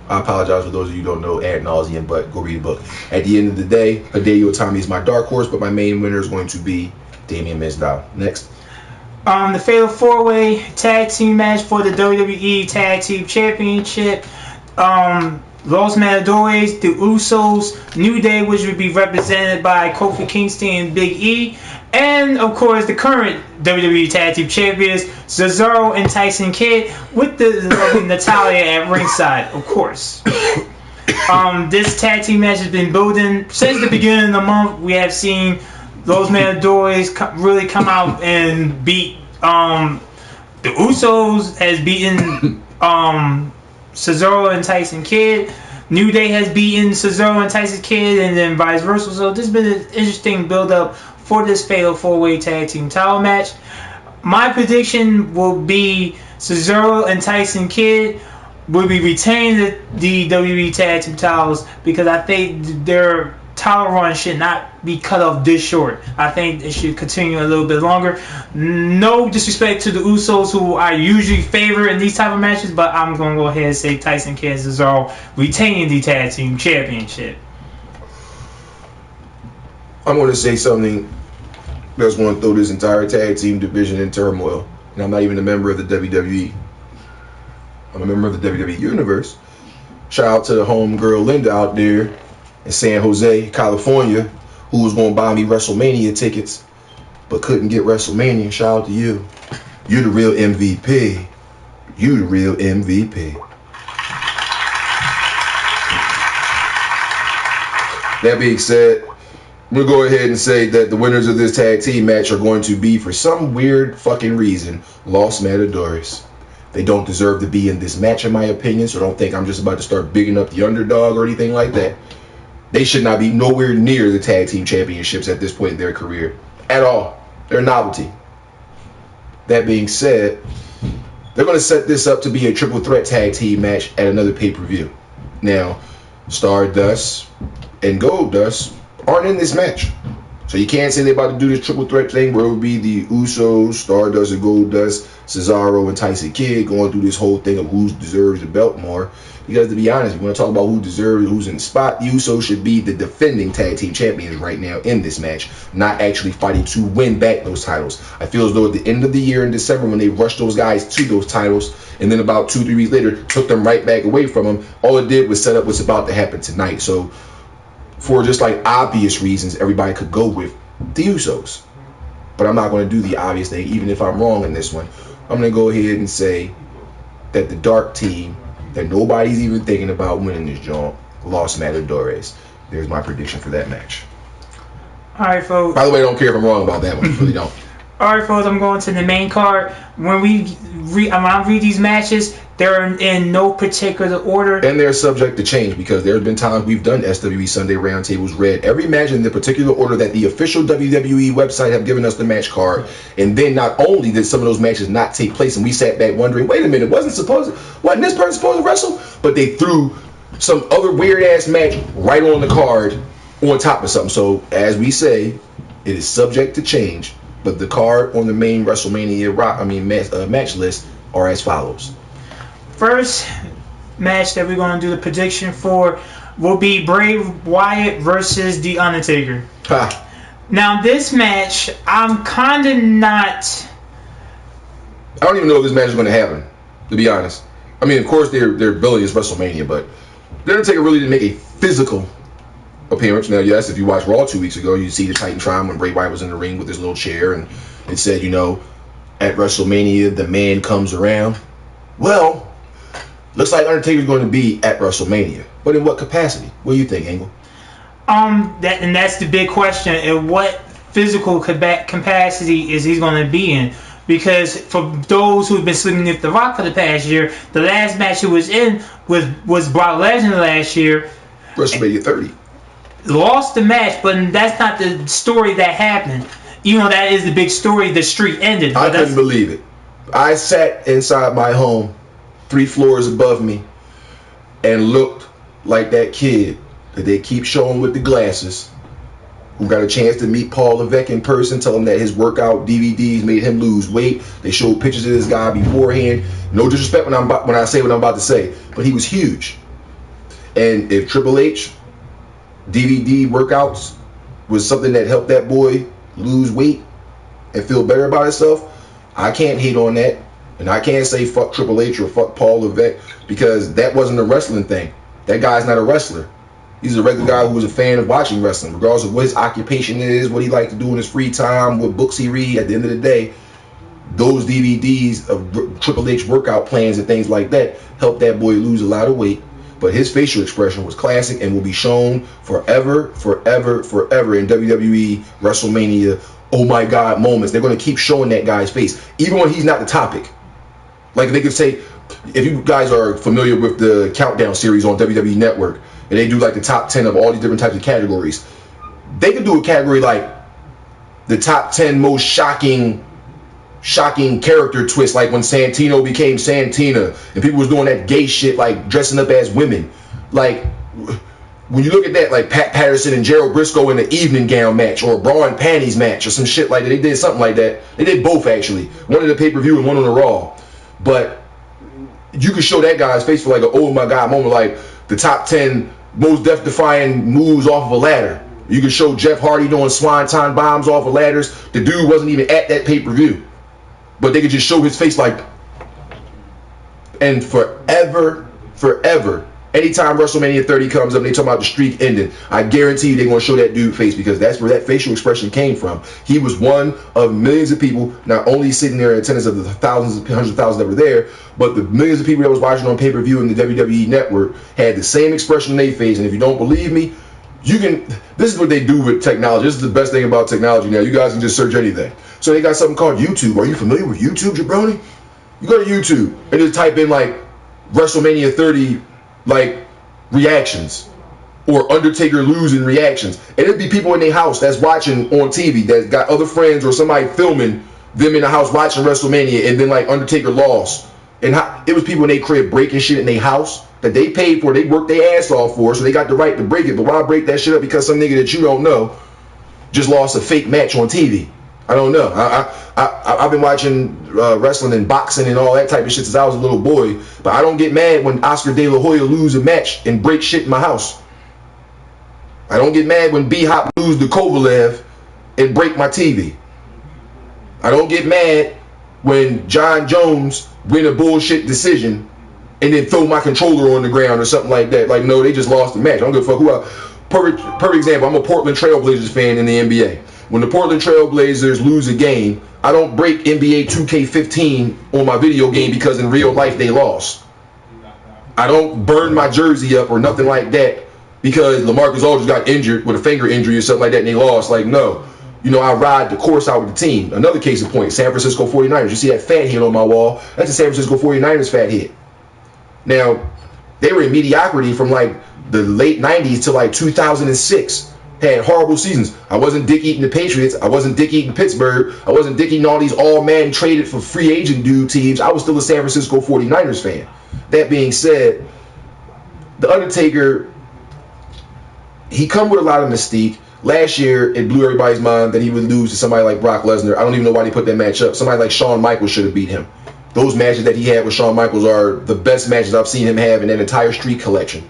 I apologize for those of you who don't know ad nauseum, but go read a book. At the end of the day, Hideo Itami is my dark horse, but my main winner is going to be Damien Mizdow. Next. The Fatal 4-Way Tag Team match for the WWE Tag Team Championship. Los Matadores, the Usos, New Day, which would be represented by Kofi Kingston and Big E. And, of course, the current WWE Tag Team Champions, Cesaro and Tyson Kidd, with the lovely Natalya at ringside, of course. This tag team match has been building since the beginning of the month. We have seen Los Matadores really come out and beat the Usos, has beaten Cesaro and Tyson Kidd. New Day has beaten Cesaro and Tyson Kidd, and then vice versa. So this has been an interesting build-up for this Fatal 4-Way Tag Team title match. My prediction will be Cesaro and Tyson Kidd will be retaining the WWE Tag Team titles, because I think their title run should not be cut off this short. I think it should continue a little bit longer. No disrespect to the Usos, who I usually favor in these type of matches, but I'm going to go ahead and say Tyson Kidd and Cesaro retaining the Tag Team Championship. I'm going to say something that's going to throw this entire tag team division in turmoil. And I'm not even a member of the WWE. I'm a member of the WWE Universe. Shout out to the homegirl Linda out there in San Jose, California, who was going to buy me WrestleMania tickets but couldn't get WrestleMania. Shout out to you. You're the real MVP. You the real MVP. That being said, we'll go ahead and say that the winners of this tag team match are going to be, for some weird fucking reason, Los Matadores. They don't deserve to be in this match, in my opinion, so don't think I'm just about to start bigging up the underdog or anything like that. They should not be nowhere near the tag team championships at this point in their career. At all. They're a novelty. That being said, they're going to set this up to be a triple threat tag team match at another pay-per-view. Now, Stardust and Goldust aren't in this match. So you can't say they're about to do this triple threat thing where it would be the Usos, Stardust and Goldust, Cesaro and Tyson Kidd going through this whole thing of who deserves the belt more. Because to be honest, if you want to talk about who deserves, who's in the spot, the Usos should be the defending tag team champions right now in this match, not actually fighting to win back those titles. I feel as though at the end of the year in December, when they rushed those guys to those titles, and then about 2-3 weeks later took them right back away from them, all it did was set up what's about to happen tonight. So for just like obvious reasons, everybody could go with the Usos. But I'm not going to do the obvious thing, even if I'm wrong in this one. I'm going to go ahead and say that the dark team that nobody's even thinking about winning this joint, Los Matadores. There's my prediction for that match. All right, folks. By the way, I don't care if I'm wrong about that one. I really don't. All right, folks, I'm going to the main card. When I read these matches, they're in no particular order. And they're subject to change, because there's been times we've done SWE Sunday Roundtables, read every match in the particular order that the official WWE website have given us the match card. And then not only did some of those matches not take place, and we sat back wondering, wait a minute, wasn't this person supposed to wrestle? But they threw some other weird-ass match right on the card on top of something. So, as we say, it is subject to change. But the card on the main WrestleMania match list are as follows. First match that we're going to do the prediction for will be Bray Wyatt versus The Undertaker. Ha. Now, this match, I'm kind of not... I don't even know if this match is going to happen, to be honest. I mean, of course, they're billing as WrestleMania, but The Undertaker really didn't make a physical appearance. Now, yes, if you watched Raw 2 weeks ago, you see the Titantron when Bray Wyatt was in the ring with his little chair, and it said, at WrestleMania, the man comes around. Well, looks like Undertaker's going to be at WrestleMania. But in what capacity? What do you think, Angle? That's the big question. And what physical capacity is he going to be in? because for those who've been sleeping with The Rock for the past year, the last match he was in was Brock Lesnar last year. WrestleMania 30. Lost the match, but that's not the story that happened. Even though that is the big story, the streak ended. I couldn't believe it. I sat inside my home, 3 floors above me, and looked like that kid that they keep showing with the glasses, who got a chance to meet Paul Levesque in person, tell him that his workout DVDs made him lose weight. They showed pictures of this guy beforehand. No disrespect when I say what I'm about to say, but he was huge. And if Triple H DVD workouts was something that helped that boy lose weight and feel better about himself, I can't hate on that. And I can't say fuck Triple H or fuck Paul Levesque, because that wasn't a wrestling thing. That guy's not a wrestler. He's a regular guy who was a fan of watching wrestling, regardless of what his occupation is, what he liked to do in his free time, what books he read. At the end of the day, those DVDs of Triple H workout plans and things like that helped that boy lose a lot of weight. But his facial expression was classic and will be shown forever, forever, forever in WWE Wrestlemania oh my God moments. They're going to keep showing that guy's face, even when he's not the topic. Like they could say, if you guys are familiar with the Countdown series on WWE Network, and they do like the top 10 of all these different types of categories, they could do a category like the top 10 most shocking character twist, like when Santino became Santina and people was doing that gay shit, like dressing up as women. Like when you look at that, like Pat Patterson and Gerald Briscoe in the evening gown match, or a bra and panties match, or some shit like that. They did something like that. They did both, actually, one in the pay-per-view and one on the Raw. But you could show that guy's face for like an oh my God moment, like the top 10 most death-defying moves off of a ladder. You could show Jeff Hardy doing swanton bombs off of ladders. The dude wasn't even at that pay-per-view, but they could just show his face like, and forever, anytime WrestleMania 30 comes up and they talk about the streak ending, I guarantee you they're going to show that dude face, because that's where that facial expression came from. He was one of millions of people, not only sitting there in attendance of the thousands, hundreds of thousands that were there, but the millions of people that was watching on pay-per-view in the WWE Network had the same expression on their face. And if you don't believe me, you can, this is what they do with technology. This is the best thing about technology now. You guys can just search anything. So they got something called YouTube. Are you familiar with YouTube, Jabroni? You go to YouTube and just type in like WrestleMania 30 like reactions, or Undertaker losing reactions, and it'd be people in their house that's watching on TV, that's got other friends or somebody filming them in the house watching WrestleMania, and then like Undertaker lost, and it was people in their crib breaking shit in their house that they paid for, they worked their ass off for, so they got the right to break it. But why break that shit up because some nigga that you don't know just lost a fake match on TV? I don't know. I've been watching wrestling and boxing and all that type of shit since I was a little boy, but I don't get mad when Oscar De La Hoya lose a match and break shit in my house. I don't get mad when B-Hop lose to Kovalev and break my TV. I don't get mad when John Jones win a bullshit decision and then throw my controller on the ground or something like that. Like, no, they just lost the match. I don't give a fuck who else. Perfect example, I'm a Portland Trailblazers fan in the NBA. When the Portland Trailblazers lose a game, I don't break NBA 2K15 on my video game because in real life they lost. I don't burn my jersey up or nothing like that because LaMarcus Aldridge got injured with a finger injury or something like that and they lost. Like, no. You know, I ride the course out with the team. Another case in point, San Francisco 49ers. You see that fat head on my wall? That's the San Francisco 49ers fat head. Now, they were in mediocrity from like the late 90s to like 2006. Had horrible seasons. I wasn't dick eating the Patriots. I wasn't dick eating Pittsburgh. I wasn't dick eating all these all-man traded for free agent dude teams. I was still a San Francisco 49ers fan. That being said, The Undertaker, he come with a lot of mystique. Last year, it blew everybody's mind that he would lose to somebody like Brock Lesnar. I don't even know why they put that match up. Somebody like Shawn Michaels should have beat him. Those matches that he had with Shawn Michaels are the best matches I've seen him have in that entire Street collection.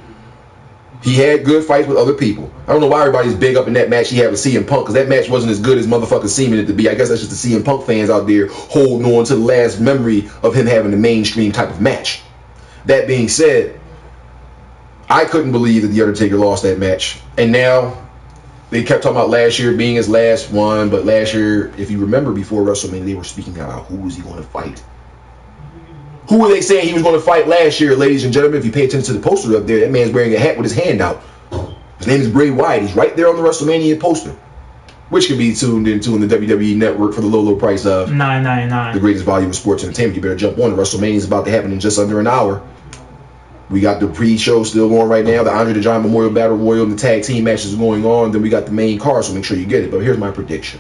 He had good fights with other people. I don't know why everybody's big up in that match he had with CM Punk, because that match wasn't as good as motherfuckers seeming it to be. I guess that's just the CM Punk fans out there holding on to the last memory of him having a mainstream type of match. That being said, I couldn't believe that The Undertaker lost that match. And now, they kept talking about last year being his last one, but last year, if you remember before WrestleMania, they were speaking about who was he going to fight. Who were they saying he was going to fight last year, ladies and gentlemen? If you pay attention to the poster up there, that man's wearing a hat with his hand out. His name is Bray Wyatt. He's right there on the WrestleMania poster. which can be tuned into in the WWE Network for the low price of $9.99. the greatest volume of sports entertainment. You better jump on. WrestleMania is about to happen in just under an hour. We got the pre-show still going right now. The Andre the Giant Memorial Battle Royal and the tag team matches going on. Then we got the main card, so make sure you get it. But here's my prediction.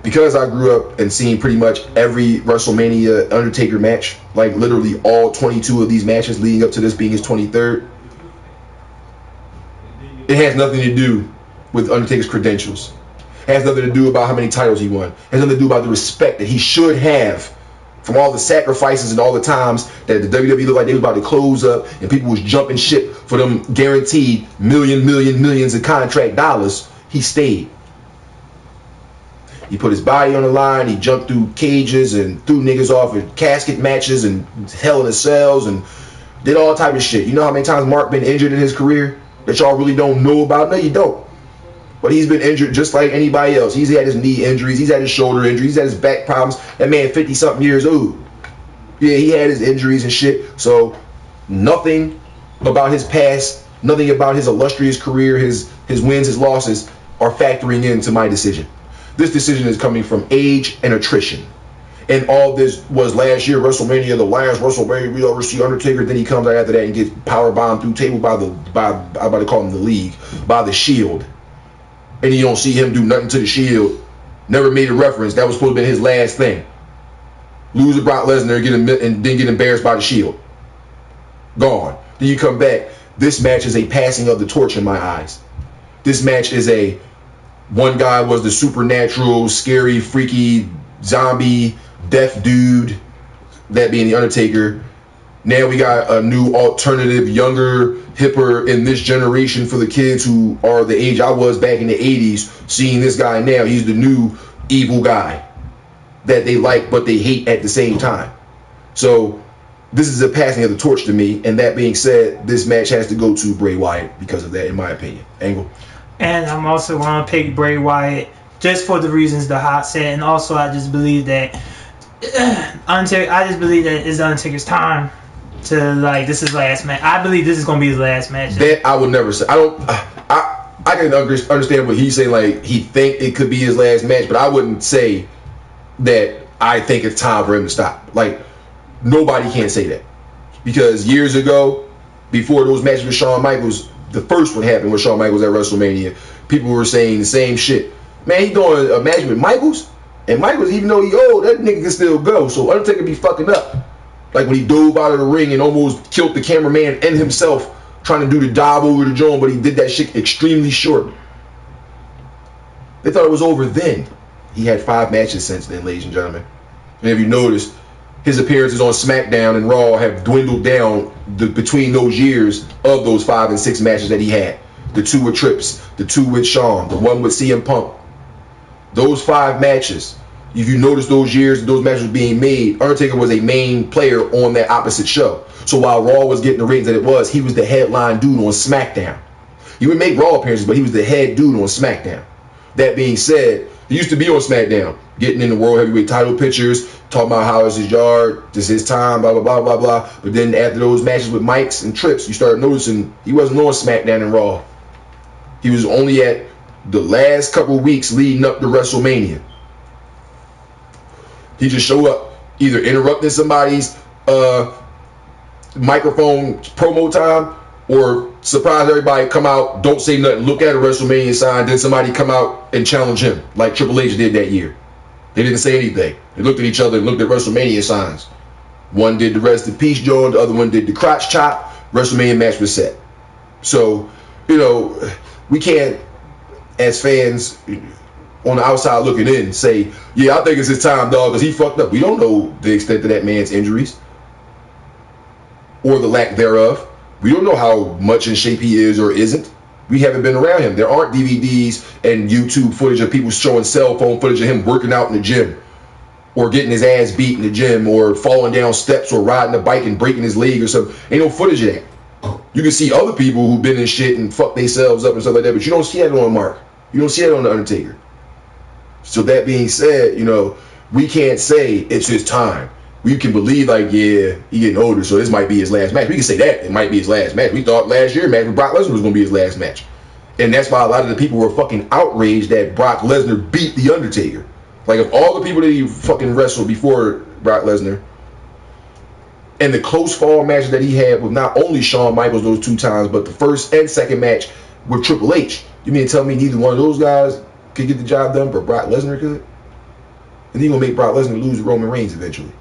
Because I grew up and seen pretty much every WrestleMania Undertaker match, like literally all 22 of these matches leading up to this being his 23rd, it has nothing to do with Undertaker's credentials. It has nothing to do about how many titles he won. It has nothing to do about the respect that he should have from all the sacrifices and all the times that the WWE looked like they was about to close up and people was jumping ship for them guaranteed millions of contract dollars. He stayed. He put his body on the line. He jumped through cages and threw niggas off in casket matches and Hell in a Cells and did all type of shit. You know how many times Mark been injured in his career that y'all really don't know about? No, you don't. But he's been injured just like anybody else. He's had his knee injuries. He's had his shoulder injuries. He's had his back problems. That man 50-something years old. Yeah, he had his injuries and shit. So nothing about his past, nothing about his illustrious career, his wins, his losses are factoring into my decision. This decision is coming from age and attrition. And all this was last year, WrestleMania, the last WrestleMania we ever see Undertaker. Then he comes out after that and gets power bombed through table by I'm about to call him the League, by the Shield. And you don't see him do nothing to the Shield. Never made a reference. That was supposed to be his last thing. Lose to Brock Lesnar and then get embarrassed by the Shield. Gone. Then you come back. This match is a passing of the torch in my eyes. This match is a, one guy was the supernatural, scary, freaky, zombie, deaf dude, that being the Undertaker. Now we got a new alternative, younger, hipper in this generation for the kids who are the age I was back in the 80s. Seeing this guy now, he's the new evil guy that they like but they hate at the same time. So this is a passing of the torch to me. And that being said, this match has to go to Bray Wyatt because of that, in my opinion. Angle. And I'm also going to pick Bray Wyatt just for the reasons the Haak said. And also I just believe that it's Undertaker's time to, like, this is last match. I believe this is going to be his last match. That I would never say. I can understand what he's saying, like he think it could be his last match, but I wouldn't say that I think it's time for him to stop. Like, nobody can say that. Because years ago, before those matches with Shawn Michaels, the first one happened with Shawn Michaels at WrestleMania, people were saying the same shit. Man, he doing a match with Michaels, and Michaels, even though he old, that nigga can still go. So Undertaker be fucking up. Like when he dove out of the ring and almost killed the cameraman and himself trying to do the dive over the Joan, but he did that shit extremely short. They thought it was over then. He had 5 matches since then, ladies and gentlemen. And if you notice, his appearances on SmackDown and Raw have dwindled down between those years of those 5 and 6 matches that he had. The 2 with Trips, the 2 with Shawn, the 1 with CM Punk. Those 5 matches, if you notice those years those matches were being made, Undertaker was a main player on that opposite show. So while Raw was getting the ratings that it was, he was the headline dude on SmackDown. He would make Raw appearances, but he was the head dude on SmackDown. That being said, he used to be on SmackDown, getting in the World Heavyweight title pictures, talking about how it's his yard, this is his time, blah, blah, blah, blah, blah. But then after those matches with Mikes and Trips, you started noticing he wasn't on SmackDown and Raw. He was only at the last couple of weeks leading up to WrestleMania. He just show up, either interrupting somebody's microphone promo time, or surprise everybody, come out, don't say nothing, look at a WrestleMania sign, then somebody come out and challenge him, like Triple H did that year. They didn't say anything. They looked at each other and looked at WrestleMania signs. One did the rest in peace joint, the other one did the crotch chop. WrestleMania match was set. So, you know, we can't, as fans on the outside looking in, say, yeah, I think it's his time, dog, because he fucked up. We don't know the extent of that man's injuries or the lack thereof. We don't know how much in shape he is or isn't. We haven't been around him. There aren't DVDs and YouTube footage of people showing cell phone footage of him working out in the gym or getting his ass beat in the gym or falling down steps or riding a bike and breaking his leg or something. Ain't no footage of that. You can see other people who've been in shit and fucked themselves up and stuff like that, but you don't see that on Mark. You don't see that on The Undertaker. So that being said, you know, we can't say it's his time. We can believe, like, yeah, he getting older, so this might be his last match. We can say that it might be his last match. We thought last year match with Brock Lesnar was going to be his last match. And that's why a lot of the people were fucking outraged that Brock Lesnar beat The Undertaker. Like, of all the people that he fucking wrestled before Brock Lesnar, and the close fall matches that he had with not only Shawn Michaels those 2 times, but the first and second match with Triple H. You mean to tell me neither one of those guys could get the job done, but Brock Lesnar could? And you're going to make Brock Lesnar lose to Roman Reigns eventually.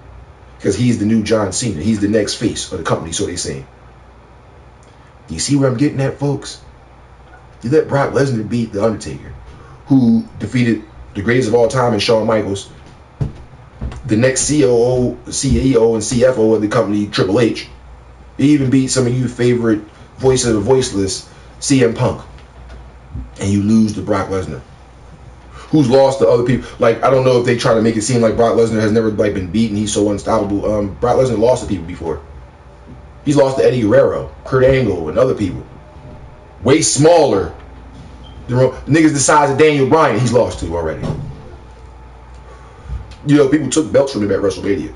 Because he's the new John Cena. He's the next face of the company, so they say. Do you see where I'm getting at, folks? You let Brock Lesnar beat The Undertaker, who defeated the greatest of all time in Shawn Michaels, the next CEO and CFO of the company, Triple H. He even beat some of you favorite voice of the voiceless, CM Punk. And you lose to Brock Lesnar, who's lost to other people. Like, I don't know if they try to make it seem like Brock Lesnar has never like been beaten. He's so unstoppable. Brock Lesnar lost to people before. He's lost to Eddie Guerrero, Kurt Angle, and other people. Way smaller. Niggas the size of Daniel Bryan, he's lost to already. You know, people took belts from him at WrestleMania.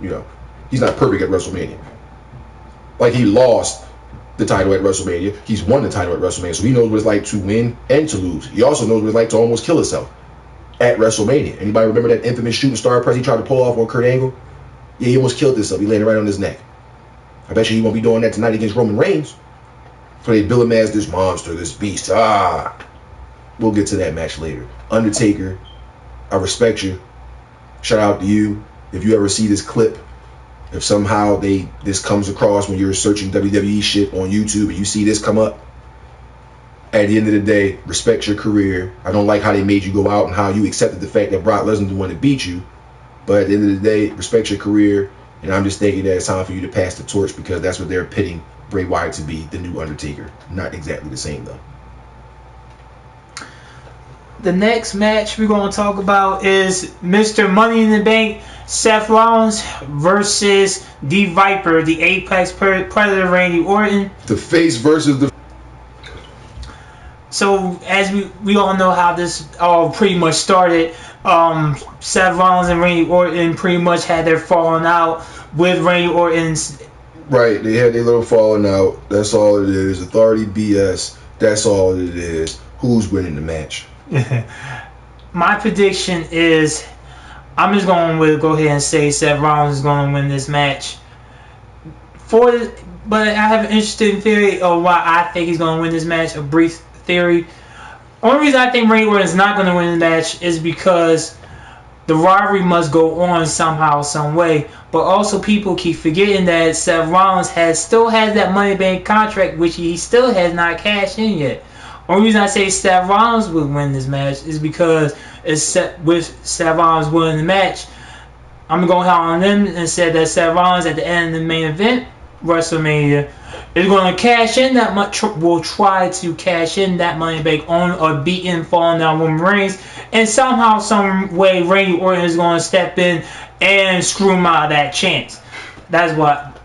You know, he's not perfect at WrestleMania. Like, he lost the title at WrestleMania. He's won the title at WrestleMania, so he knows what it's like to win and to lose. He also knows what it's like to almost kill himself at WrestleMania. Anybody remember that infamous shooting star press he tried to pull off on Kurt Angle? Yeah, he almost killed himself. He landed right on his neck. I bet you he won't be doing that tonight against Roman Reigns. So they bill him as this monster, this beast. We'll get to that match later. Undertaker, I respect you. Shout out to you. If you ever see this clip, if somehow this comes across when you're searching WWE shit on YouTube and you see this come up, at the end of the day, respect your career. I don't like how they made you go out and how you accepted the fact that Brock Lesnar is the one that beat you. But at the end of the day, respect your career. And I'm just thinking that it's time for you to pass the torch, because that's what they're pitting Bray Wyatt to be, the new Undertaker. Not exactly the same, though. The next match we're going to talk about is Mr. Money in the Bank, Seth Rollins versus the Viper, the Apex Predator, Randy Orton. The face versus the... So, as we all know how this all pretty much started, Seth Rollins and Randy Orton pretty much had their falling out with Randy Orton's... Right, they had their little falling out. That's all it is. Authority BS. That's all it is. Who's winning the match? My prediction is, I'm just going to go ahead and say Seth Rollins is going to win this match. But I have an interesting theory of why I think he's going to win this match. A brief theory. Only reason I think Randy Orton is not going to win the match is because the rivalry must go on somehow, some way. But also, people keep forgetting that Seth Rollins still has that Money Bank contract, which he still has not cashed in yet. Only reason I say Seth Rollins would win this match is because with Seth Rollins winning the match, I'm going to go on them and say that Seth Rollins at the end of the main event, WrestleMania, is going to cash in that much. Will try to cash in that Money Bank on a beaten, falling down Roman Reigns, and somehow, some way, Randy Orton is going to step in and screw him out of that chance. That's what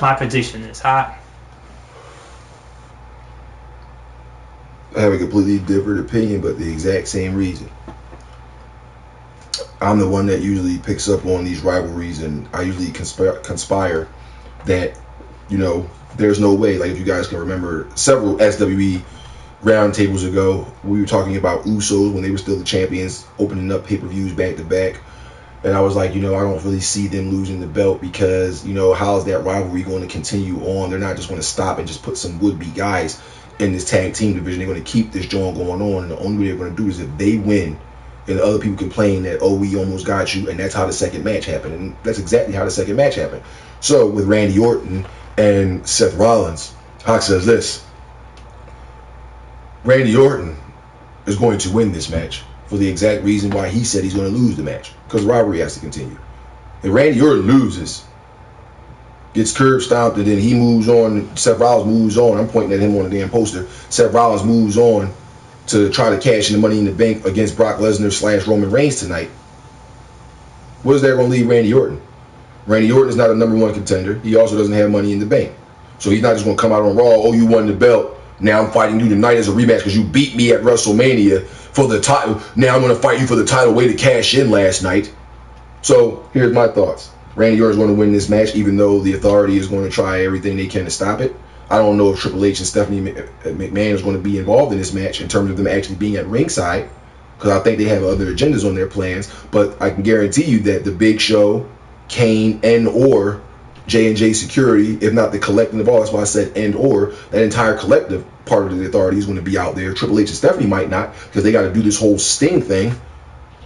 my prediction is. I have a completely different opinion, but the exact same reason. I'm the one that usually picks up on these rivalries, and I usually conspire that, you know, there's no way. Like, if you guys can remember, several SWE roundtables ago, we were talking about Usos when they were still the champions, opening up pay-per-views back to back. And I was like, you know, I don't really see them losing the belt, because, you know, how is that rivalry going to continue on? They're not just going to stop and just put some would-be guys in this tag team division. They're going to keep this joint going on, and the only way they're going to do is if they win and other people complain that, oh, we almost got you, and that's how the second match happened. And that's exactly how the second match happened. So with Randy Orton and Seth Rollins, Haak says this: Randy Orton is going to win this match for the exact reason why he said he's going to lose the match, because the rivalry has to continue. If Randy Orton loses, gets curb stomped, and then he moves on, Seth Rollins moves on, I'm pointing at him on the damn poster, Seth Rollins moves on to try to cash in the Money in the Bank against Brock Lesnar / Roman Reigns tonight, what is that going to leave Randy Orton? Randy Orton is not a #1 contender. He also doesn't have Money in the Bank. So he's not just going to come out on Raw, oh, you won the belt, now I'm fighting you tonight as a rematch because you beat me at WrestleMania for the title. Now I'm going to fight you for the title, way to cash in last night. So here's my thoughts. Randy Orton is going to win this match, even though the Authority is going to try everything they can to stop it. I don't know if Triple H and Stephanie McMahon is going to be involved in this match in terms of them actually being at ringside, because I think they have other agendas on their plans. But I can guarantee you that the Big Show, Kane, and or J&J Security, if not the collective of all, that's why I said and or, that entire collective part of the authority is going to be out there. Triple H and Stephanie might not, because they got to do this whole Sting thing.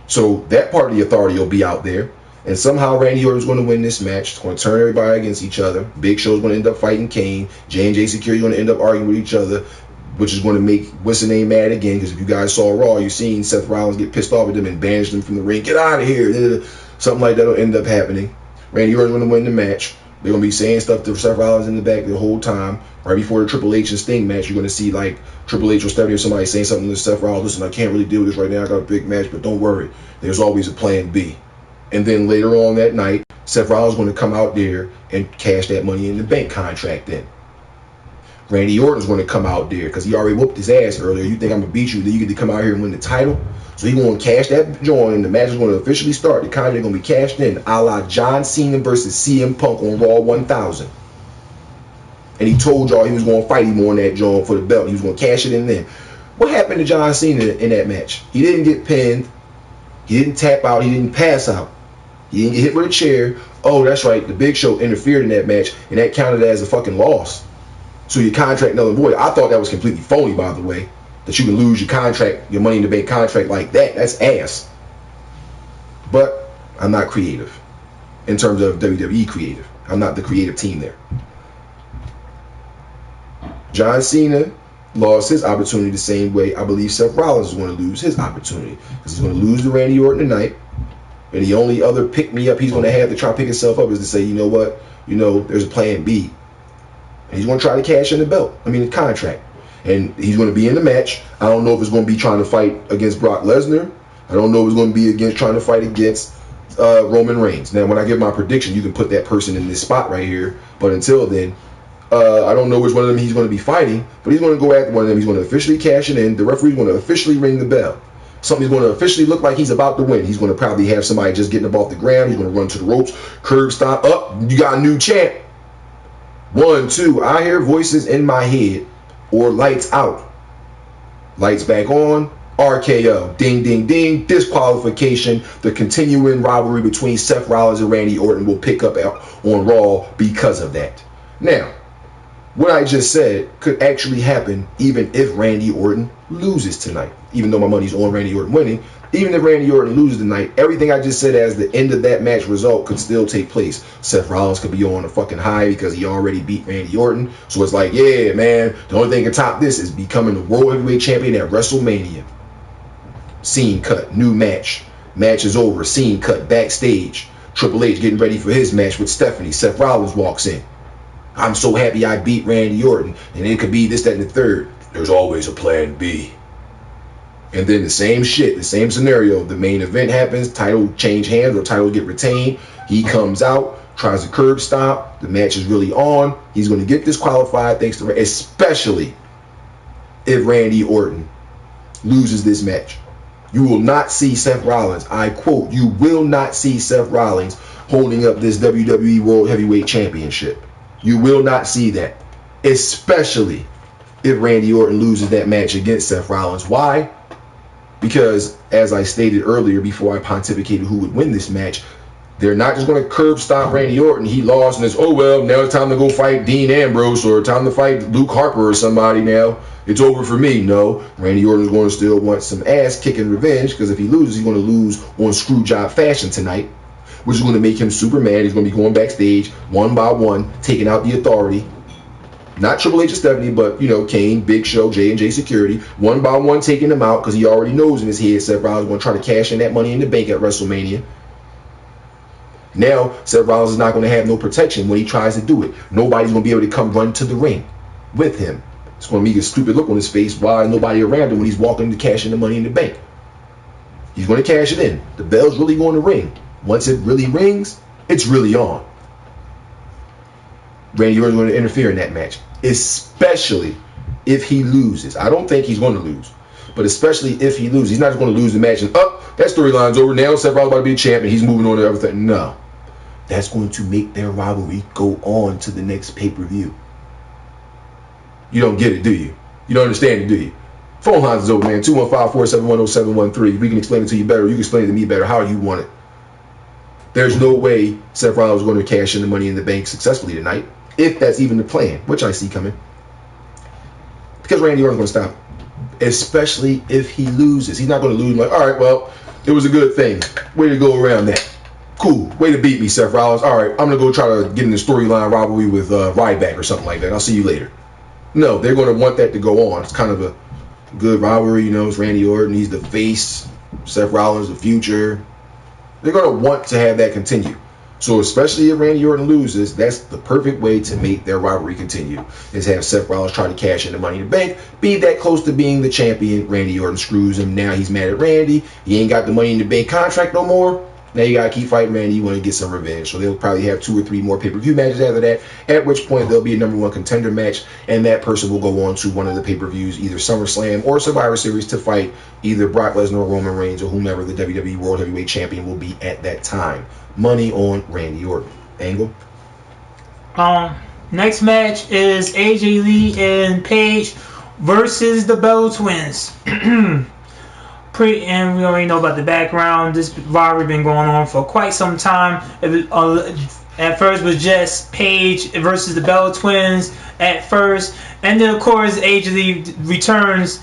So that part of the authority will be out there. And somehow Randy Orton's going to win this match. It's going to turn everybody against each other. Big Show's going to end up fighting Kane. J&J Security going to end up arguing with each other, which is going to make what's the name mad again. Because if you guys saw Raw, you've seen Seth Rollins get pissed off at them and banish them from the ring. Get out of here. Something like that will end up happening. Randy Orton's going to win the match. They're going to be saying stuff to Seth Rollins in the back the whole time. Right before the Triple H and Sting match, you're going to see like Triple H or Stephanie or somebody saying something to Seth Rollins. Listen, I can't really deal with this right now. I got a big match, but don't worry. There's always a plan B. And then later on that night, Seth Rollins is going to come out there and cash that Money in the Bank contract in. Randy Orton's going to come out there because he already whooped his ass earlier. You think I'm going to beat you, then you get to come out here and win the title? So he's going to cash that joint, and the match is going to officially start. The contract is going to be cashed in, a la John Cena versus CM Punk on Raw 1000. And he told y'all he was going to fight him on that joint for the belt. He was going to cash it in then. What happened to John Cena in that match? He didn't get pinned. He didn't tap out. He didn't pass out. He didn't get hit with a chair. Oh, that's right. The Big Show interfered in that match, and that counted as a fucking loss. So your contract null and void. I thought that was completely phony, by the way, that you can lose your contract, your Money in the Bank contract like that. That's ass. But I'm not creative in terms of WWE creative. I'm not the creative team there. John Cena lost his opportunity the same way I believe Seth Rollins is going to lose his opportunity, because he's going to lose to Randy Orton tonight. And the only other pick-me-up he's going to have to try to pick himself up is to say, you know what, there's a plan B. And he's going to try to cash in the contract. And he's going to be in the match. I don't know if it's going to be trying to fight against Brock Lesnar. I don't know if it's going to be trying to fight against Roman Reigns. Now, when I give my prediction, you can put that person in this spot right here. But until then, I don't know which one of them he's going to be fighting, but he's going to go after one of them. He's going to officially cash it in. The referee's going to officially ring the bell. Something's going to officially look like he's about to win. He's going to probably have somebody just getting up off the ground. He's going to run to the ropes, curb stop, up. You got a new champ. 1, 2. I hear voices in my head, or lights out. Lights back on. RKO. Ding, ding, ding. Disqualification. The continuing rivalry between Seth Rollins and Randy Orton will pick up on Raw because of that. Now, what I just said could actually happen even if Randy Orton loses tonight. Even though my money's on Randy Orton winning, even if Randy Orton loses tonight, everything I just said as the end of that match result could still take place. Seth Rollins could be on a fucking high because he already beat Randy Orton. So it's like, yeah, man, the only thing can top this is becoming the World Heavyweight Champion at WrestleMania. Scene cut, new match. Match is over, scene cut, backstage. Triple H getting ready for his match with Stephanie. Seth Rollins walks in. I'm so happy I beat Randy Orton. And it could be this, that, and the third. There's always a plan B. And then the same shit, the same scenario. The main event happens, title change hands or title get retained. He comes out, tries to curb stomp. The match is really on. He's going to get disqualified thanks to, especially if Randy Orton loses this match. You will not see Seth Rollins, I quote, you will not see Seth Rollins holding up this WWE World Heavyweight Championship. You will not see that, especially if Randy Orton loses that match against Seth Rollins. Why? Because, as I stated earlier before I pontificated who would win this match, they're not just going to curb stomp Randy Orton. He lost and it's, oh, well, now it's time to go fight Dean Ambrose or time to fight Luke Harper or somebody now. It's over for me. No, Randy Orton's going to still want some ass-kicking revenge, because if he loses, he's going to lose on screw job fashion tonight, which is going to make him super mad. He's going to be going backstage one by one, taking out the authority. Not Triple H and Stephanie, but, Kane, Big Show, J&J Security, one by one taking them out, because he already knows in his head Seth Rollins is going to try to cash in that Money in the Bank at WrestleMania. Now, Seth Rollins is not going to have no protection when he tries to do it. Nobody's going to be able to come run to the ring with him. It's going to be a stupid look on his face. Why nobody around him when he's walking to cash in the Money in the Bank? He's going to cash it in. The bell's really going to ring. Once it really rings, it's really on. Randy Orton's going to interfere in that match, especially if he loses. I don't think he's going to lose, but especially if he loses. He's not just going to lose the match and, that storyline's over. Now Seth Rollins about to be a champ and he's moving on to everything. No. That's going to make their rivalry go on to the next pay-per-view. You don't get it, do you? You don't understand it, do you? Phone lines is open, man. 215-471-0713. We can explain it to you better. You can explain it to me better how you want it. There's no way Seth Rollins is going to cash in the Money in the Bank successfully tonight, if that's even the plan, which I see coming. Because Randy Orton's going to stop, especially if he loses. He's not going to lose. Like, all right, well, it was a good thing. Way to go around that. Cool. Way to beat me, Seth Rollins. All right, I'm going to go try to get in the storyline rivalry with Ryback or something like that. I'll see you later. No, they're going to want that to go on. It's kind of a good rivalry. You know, it's Randy Orton. He's the face. Seth Rollins, the future. They're going to want to have that continue. So especially if Randy Orton loses, that's the perfect way to make their rivalry continue, is have Seth Rollins try to cash in the Money in the Bank, be that close to being the champion. Randy Orton screws him. Now he's mad at Randy. He ain't got the Money in the Bank contract no more. Now you got to keep fighting Randy. You want to get some revenge. So they'll probably have 2 or 3 more pay-per-view matches after that, at which point there'll be a #1 contender match, and that person will go on to one of the pay-per-views, either SummerSlam or Survivor Series, to fight either Brock Lesnar or Roman Reigns or whomever the WWE World Heavyweight Champion will be at that time. Money on Randy Orton. Angle? Next match is AJ Lee and Paige versus the Bell Twins. And we already know about the background. This rivalry been going on for quite some time. At first, it was just Paige versus the Bell Twins at first, and then of course AJ Lee returns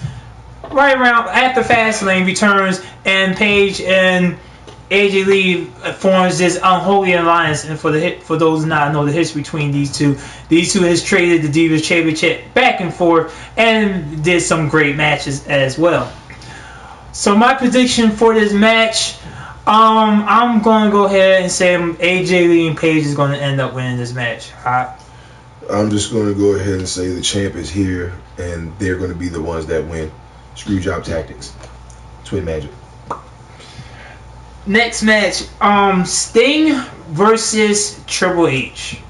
right around after Fastlane returns, and Paige and AJ Lee forms this unholy alliance. And for those who not know the history between these two has traded the Divas Championship back and forth and did some great matches as well. So my prediction for this match, I'm going to go ahead and say AJ Lee and Paige is going to end up winning this match. I'm just going to go ahead and say the champ is here, and they're going to be the ones that win. Screwjob tactics. Twin magic. Next match, Sting versus Triple H.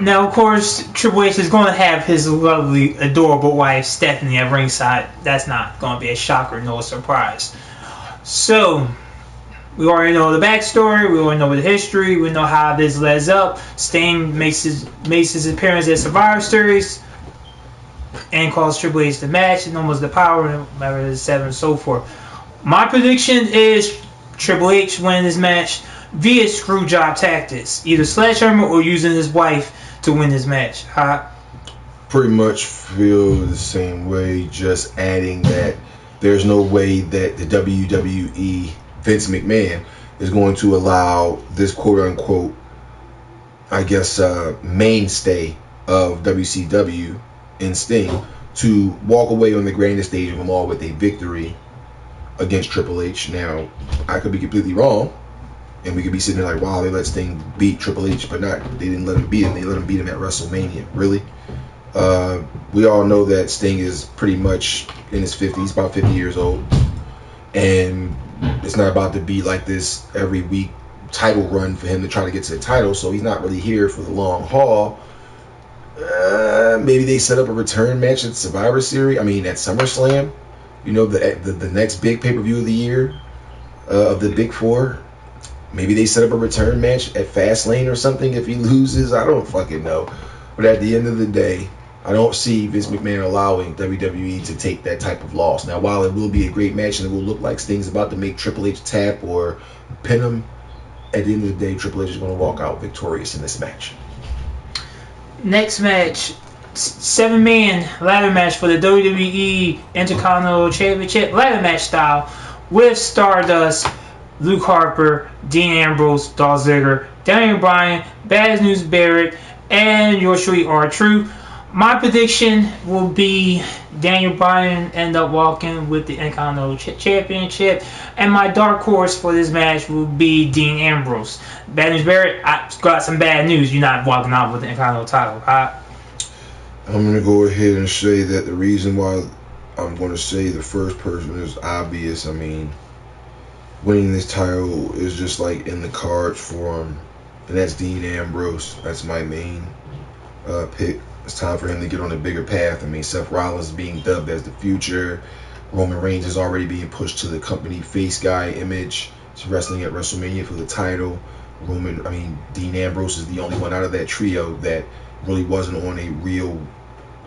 Now, of course, Triple H is going to have his lovely, adorable wife, Stephanie, at ringside. That's not going to be a shocker, no surprise. So, we already know the backstory. We already know the history. We know how this leads up. Sting makes his appearance at Survivor Series and calls Triple H the match. And almost the power, and the 7 and so forth. My prediction is Triple H winning this match via screwjob tactics, either sledgehammer or using his wife to win this match. Pretty much feel the same way, just adding that there's no way that the WWE, Vince McMahon, is going to allow this quote-unquote, I guess, mainstay of WCW in Sting to walk away on the grandest stage of them all with a victory against Triple H. Now, I could be completely wrong, and we could be sitting there like, wow, they let Sting beat Triple H, but they didn't let him beat him. They let him beat him at WrestleMania. Really? We all know that Sting is pretty much in his 50s, about 50 years old. And it's not about to be like this every week title run for him to try to get to the title, so he's not really here for the long haul. Maybe they set up a return match at Survivor Series. At SummerSlam. You know, the next big pay-per-view of the year, of the Big Four. Maybe they set up a return match at Fastlane or something if he loses. I don't fucking know. But at the end of the day, I don't see Vince McMahon allowing WWE to take that type of loss. Now, while it will be a great match and it will look like Sting's about to make Triple H tap or pin him, at the end of the day, Triple H is going to walk out victorious in this match. Next match, 7-man ladder match for the WWE Intercontinental Championship, ladder match style, with Stardust, Luke Harper, Dean Ambrose, Dolph Ziggler, Daniel Bryan, Bad News Barrett, and yours truly R-Truth. My prediction will be Daniel Bryan end up walking with the Intercontinental Championship, and my dark horse for this match will be Dean Ambrose. Bad News Barrett, I got some bad news. You're not walking out with the Intercontinental title. I'm going to go ahead and say that the reason why I'm going to say the first person is obvious. Winning this title is just like in the cards for him, and that's Dean Ambrose. That's my main pick. It's time for him to get on a bigger path. Seth Rollins is being dubbed as the future. Roman Reigns is already being pushed to the company face guy image. He's wrestling at WrestleMania for the title. Dean Ambrose is the only one out of that trio that really wasn't on a real,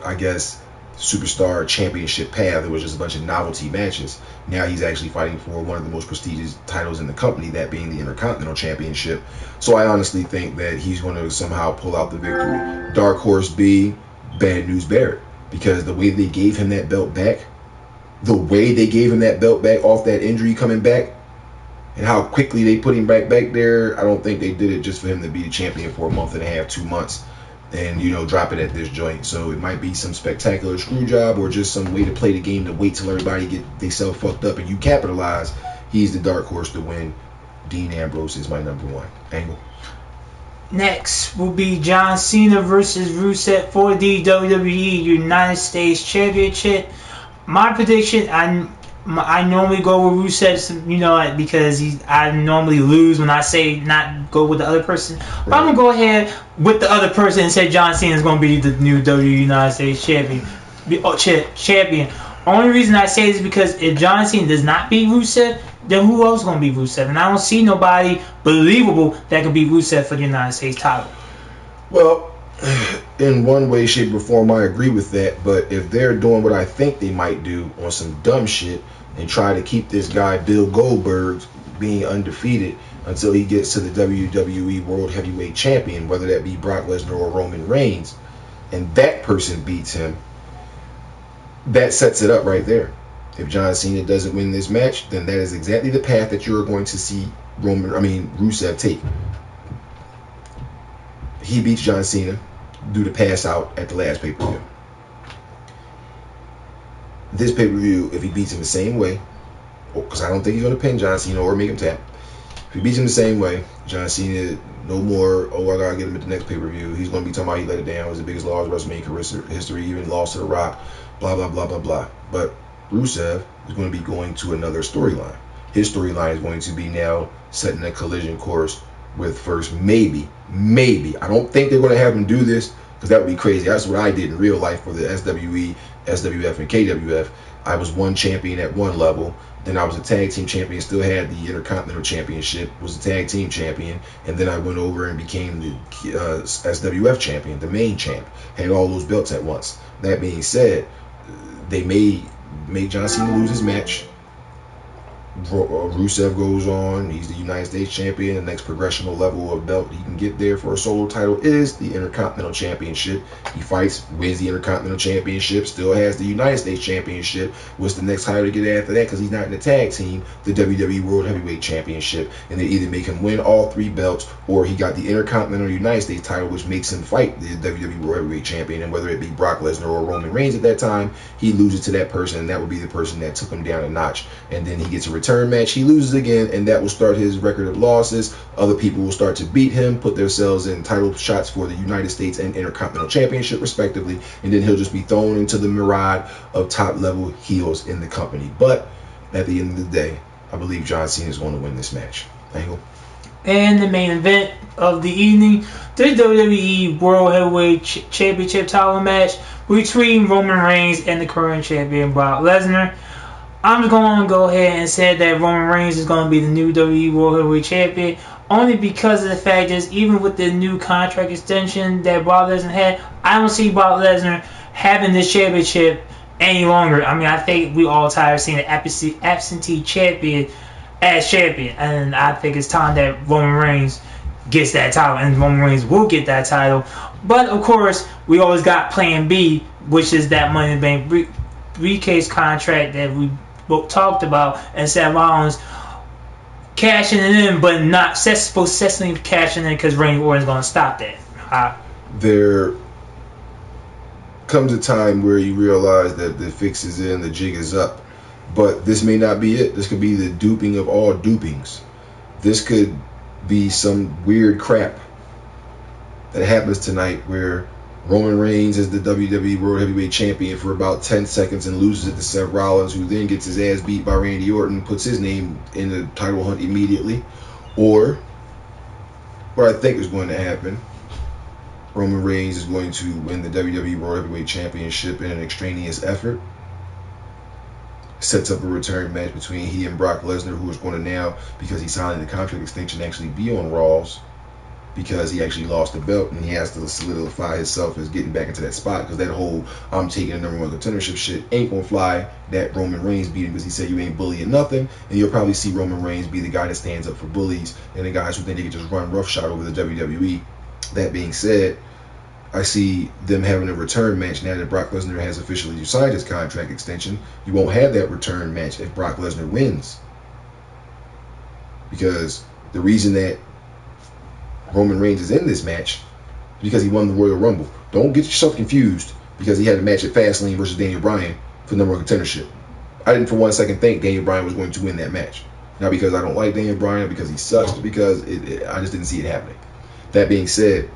I guess, superstar championship path. It was just a bunch of novelty matches. Now he's actually fighting for one of the most prestigious titles in the company, that being the Intercontinental Championship. So I honestly think that he's going to somehow pull out the victory. Dark Horse B, Bad News Barrett, because the way they gave him that belt back, off that injury coming back, and how quickly they put him back there, I don't think they did it just for him to be the champion for a month and a half, 2 months, and drop it at this joint. So it might be some spectacular screw job or just some way to play the game to wait till everybody get themselves fucked up and you capitalize. He's the dark horse to win. Dean Ambrose is my number one. Angle. Next will be John Cena versus Rusev for the WWE United States Championship. My prediction, I normally go with Rusev, because I normally lose when I say not go with the other person. But I'm going to go ahead with the other person and say John Cena is going to be the new WWE United States champion. Only reason I say this is because if John Cena does not beat Rusev, then who else is going to beat Rusev? And I don't see nobody believable that can beat Rusev for the United States title. Well, in one way, shape, or form, I agree with that. But if they're doing what I think they might do on some dumb shit and try to keep this guy Bill Goldberg being undefeated until he gets to the WWE World Heavyweight Champion, whether that be Brock Lesnar or Roman Reigns, and that person beats him, that sets it up right there. If John Cena doesn't win this match, then that is exactly the path that you're going to see Rusev take. He beats John Cena due to pass out at the last pay-per-view. This pay-per-view, if he beats him the same way, because I don't think he's going to pin John Cena or make him tap. If he beats him the same way, John Cena, no more, I got to get him at the next pay-per-view. He's going to be talking about he let it down. It was the biggest loss of WrestleMania history, even lost to The Rock, blah, blah, blah, blah, blah. But Rusev is going to be going to another storyline. His storyline is going to be now setting a collision course with first, maybe, I don't think they're going to have him do this, because that would be crazy. That's what I did in real life for the SWE, SWF, and KWF. I was one champion at one level. Then I was a tag team champion, still had the Intercontinental Championship, was a tag team champion. And then I went over and became the SWF champion, the main champ. Had all those belts at once. That being said, they may make John Cena lose his match. Rusev goes on. He's the United States champion. The next progressional level of belt he can get there for a solo title is the Intercontinental Championship. He fights, wins the Intercontinental Championship, still has the United States Championship. What's the next title to get after that? Because he's not in the tag team, the WWE World Heavyweight Championship. And they either make him win all three belts, or he got the Intercontinental United States title, which makes him fight the WWE World Heavyweight Champion. And whether it be Brock Lesnar or Roman Reigns at that time, he loses to that person, and that would be the person that took him down a notch. And then he gets a return match, he loses again, and that will start his record of losses. Other people will start to beat him, put themselves in title shots for the United States and Intercontinental Championship respectively, and then he'll just be thrown into the myriad of top level heels in the company. But at the end of the day, I believe John Cena is going to win this match. Angle. And the main event of the evening, the WWE World Heavyweight Championship title match between Roman Reigns and the current champion Brock Lesnar. I'm just going to go ahead and say that Roman Reigns is going to be the new WWE World Heavyweight Champion, only because of the fact that even with the new contract extension that Brock Lesnar had, I don't see Brock Lesnar having this championship any longer. I think we all tired of seeing an absentee champion as champion, and I think it's time that Roman Reigns gets that title, and Roman Reigns will get that title. But of course, we always got Plan B, which is that Money in the Bank briefcase contract that we talked about, and Seth Rollins cashing it in, but not successfully cashing in, because Randy Orton's going to stop that. There comes a time where you realize that the fix is in, the jig is up. But this may not be it. This could be the duping of all dupings. This could be some weird crap that happens tonight where Roman Reigns is the WWE World Heavyweight Champion for about 10 seconds and loses it to Seth Rollins, who then gets his ass beat by Randy Orton, puts his name in the title hunt immediately. Or, what I think is going to happen, Roman Reigns is going to win the WWE World Heavyweight Championship in an extraneous effort. sets up a return match between he and Brock Lesnar, who is going to now, because he's signing the contract extension, actually be on Raws, because he actually lost the belt and he has to solidify himself as getting back into that spot, because that whole I'm taking the number one contendership shit ain't gonna fly. That Roman Reigns beat him because he said you ain't bullying nothing, and you'll probably see Roman Reigns be the guy that stands up for bullies and the guys who think they can just run roughshod over the WWE. That being said, I see them having a return match now that Brock Lesnar has officially signed his contract extension. You won't have that return match if Brock Lesnar wins, because the reason that Roman Reigns is in this match because he won the Royal Rumble. Don't get yourself confused because he had a match at Fastlane versus Daniel Bryan for the number one contendership. I didn't for one second think Daniel Bryan was going to win that match. Not because I don't like Daniel Bryan, because he sucks, but because I just didn't see it happening. That being said,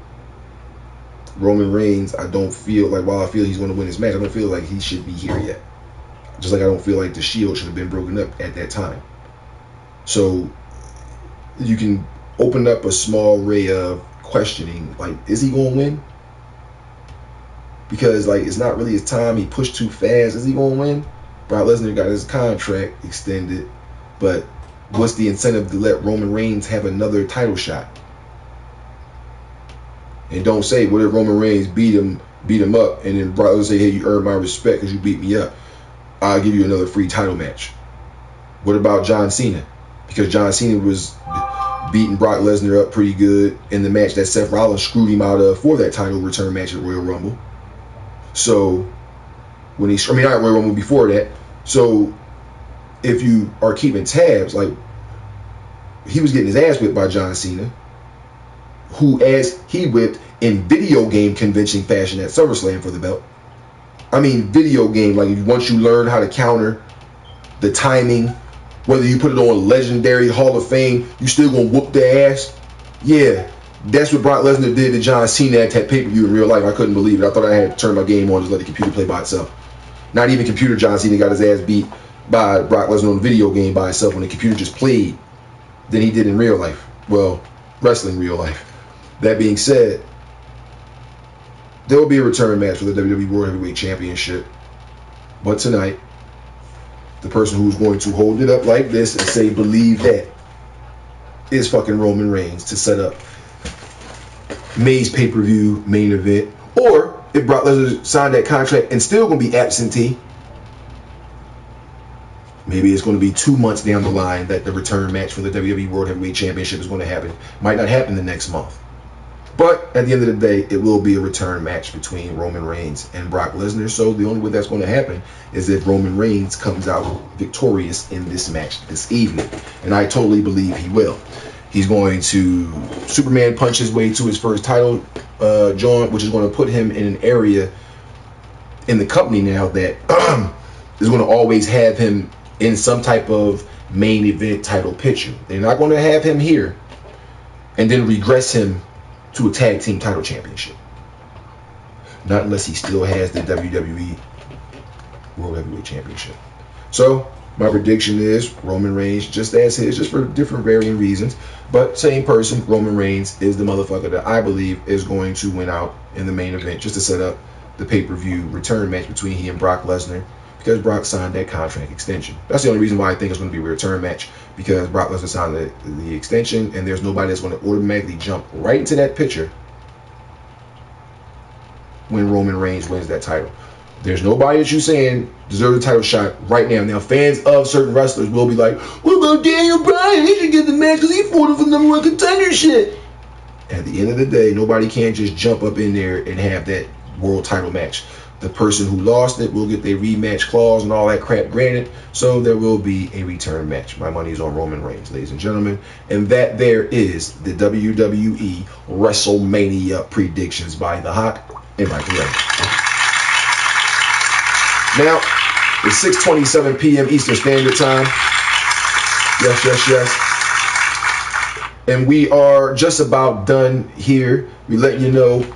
Roman Reigns, I don't feel like, while I feel he's going to win this match, I don't feel like he should be here yet. Just like I don't feel like the Shield should have been broken up at that time. So you can open up a small ray of questioning, like, is he going to win? Because, like, it's not really his time. He pushed too fast. Is he going to win? Brock Lesnar got his contract extended, but what's the incentive to let Roman Reigns have another title shot? And don't say, what if Roman Reigns beat him up, and then Brock Lesnar say, hey, you earned my respect because you beat me up. I'll give you another free title match. What about John Cena? Because John Cena was beating Brock Lesnar up pretty good in the match that Seth Rollins screwed him out of for that title return match at Royal Rumble. So when not Royal Rumble, before that. So if you are keeping tabs, like, he was getting his ass whipped by John Cena, who ass he whipped in video game convention fashion at SummerSlam for the belt. I mean, video game, like, once you learn how to counter the timing, whether you put it on Legendary Hall of Fame, you still gonna whoop their ass. Yeah, that's what Brock Lesnar did to John Cena at that pay-per-view in real life. I couldn't believe it. I thought I had to turn my game on, just let the computer play by itself. Not even computer John Cena got his ass beat by Brock Lesnar on the video game by itself when the computer just played than he did in real life. Well, wrestling real life. That being said, there will be a return match for the WWE World Heavyweight Championship. But tonight, the person who's going to hold it up like this and say, believe that, is fucking Roman Reigns to set up May's pay-per-view main event. Or, if Brock Lesnar signed that contract and still going to be absentee, maybe it's going to be 2 months down the line that the return match for the WWE World Heavyweight Championship is going to happen. Might not happen the next month. But at the end of the day, it will be a return match between Roman Reigns and Brock Lesnar. So the only way that's going to happen is if Roman Reigns comes out victorious in this match this evening. And I totally believe he will. He's going to Superman punch his way to his first title joint, which is going to put him in an area in the company now that is going to always have him in some type of main event title picture. They're not going to have him here and then regress him to a tag team title championship. Not unless he still has the WWE World Heavyweight Championship. So my prediction is Roman Reigns, just as his, just for different varying reasons, but same person. Roman Reigns is the motherfucker that I believe is going to win out in the main event, just to set up the pay-per-view return match between he and Brock Lesnar, because Brock signed that contract extension. That's the only reason why I think it's going to be a return match, because Brock Lesnar signed the extension, and there's nobody that's going to automatically jump right into that picture when Roman Reigns wins that title. There's nobody that you're saying deserves a title shot right now. Now, fans of certain wrestlers will be like, what about Daniel Bryan? He should get the match because he fought for the number one contender shit. At the end of the day, nobody can just jump up in there and have that world title match. The person who lost it will get their rematch clause and all that crap granted. So there will be a return match. My money is on Roman Reigns, ladies and gentlemen. And that there is the WWE Wrestlemania predictions by the Haak and Viper Angle. Now, it's 6:27 p.m. Eastern Standard Time. Yes. And we are just about done here. We let you know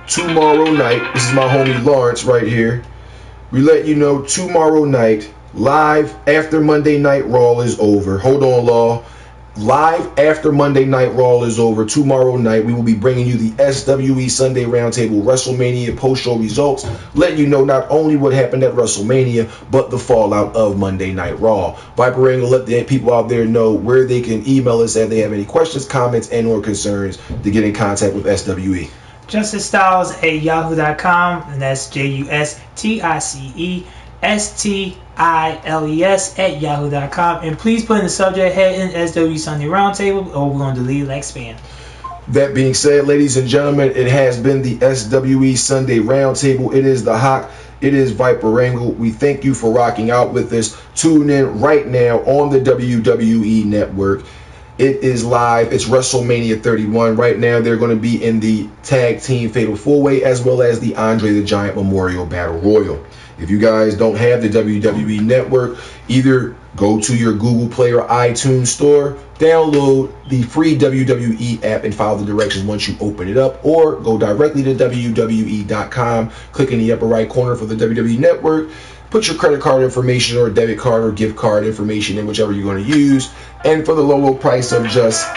tomorrow night, this is my homie Lawrence right here. We let you know tomorrow night, live after Monday Night Raw is over. Hold on, Law. live after Monday Night Raw is over, tomorrow night, we will be bringing you the SWE Sunday Roundtable WrestleMania post-show results, letting you know not only what happened at WrestleMania, but the fallout of Monday Night Raw. Viper Angle, let the people out there know where they can email us if they have any questions, comments, and or concerns to get in contact with SWE. Justice Styles at yahoo.com, and that's JUSTICESTILES at yahoo.com. And please put in the subject heading SW Sunday Roundtable, or we're going to delete it like spam. That being said, ladies and gentlemen, it has been the SWE Sunday Roundtable. It is the Haak. It is Viper Angle. We thank you for rocking out with us. Tune in right now on the WWE Network. It is live. It's WrestleMania 31. Right now, they're going to be in the Tag Team Fatal 4-Way as well as the Andre the Giant Memorial Battle Royal. If you guys don't have the WWE Network, either go to your Google Play or iTunes store, download the free WWE app and follow the directions once you open it up, or go directly to WWE.com, click in the upper right corner for the WWE Network, put your credit card information or debit card or gift card information in, whichever you're going to use, and for the low price of just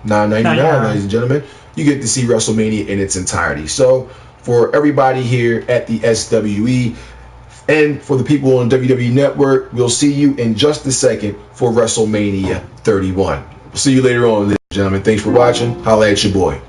$9.99, ladies and gentlemen, you get to see WrestleMania in its entirety. So for everybody here at the SWE and for the people on WWE Network, we'll see you in just a second for WrestleMania 31. We'll see you later on, ladies and gentlemen. Thanks for watching. Holla at your boy.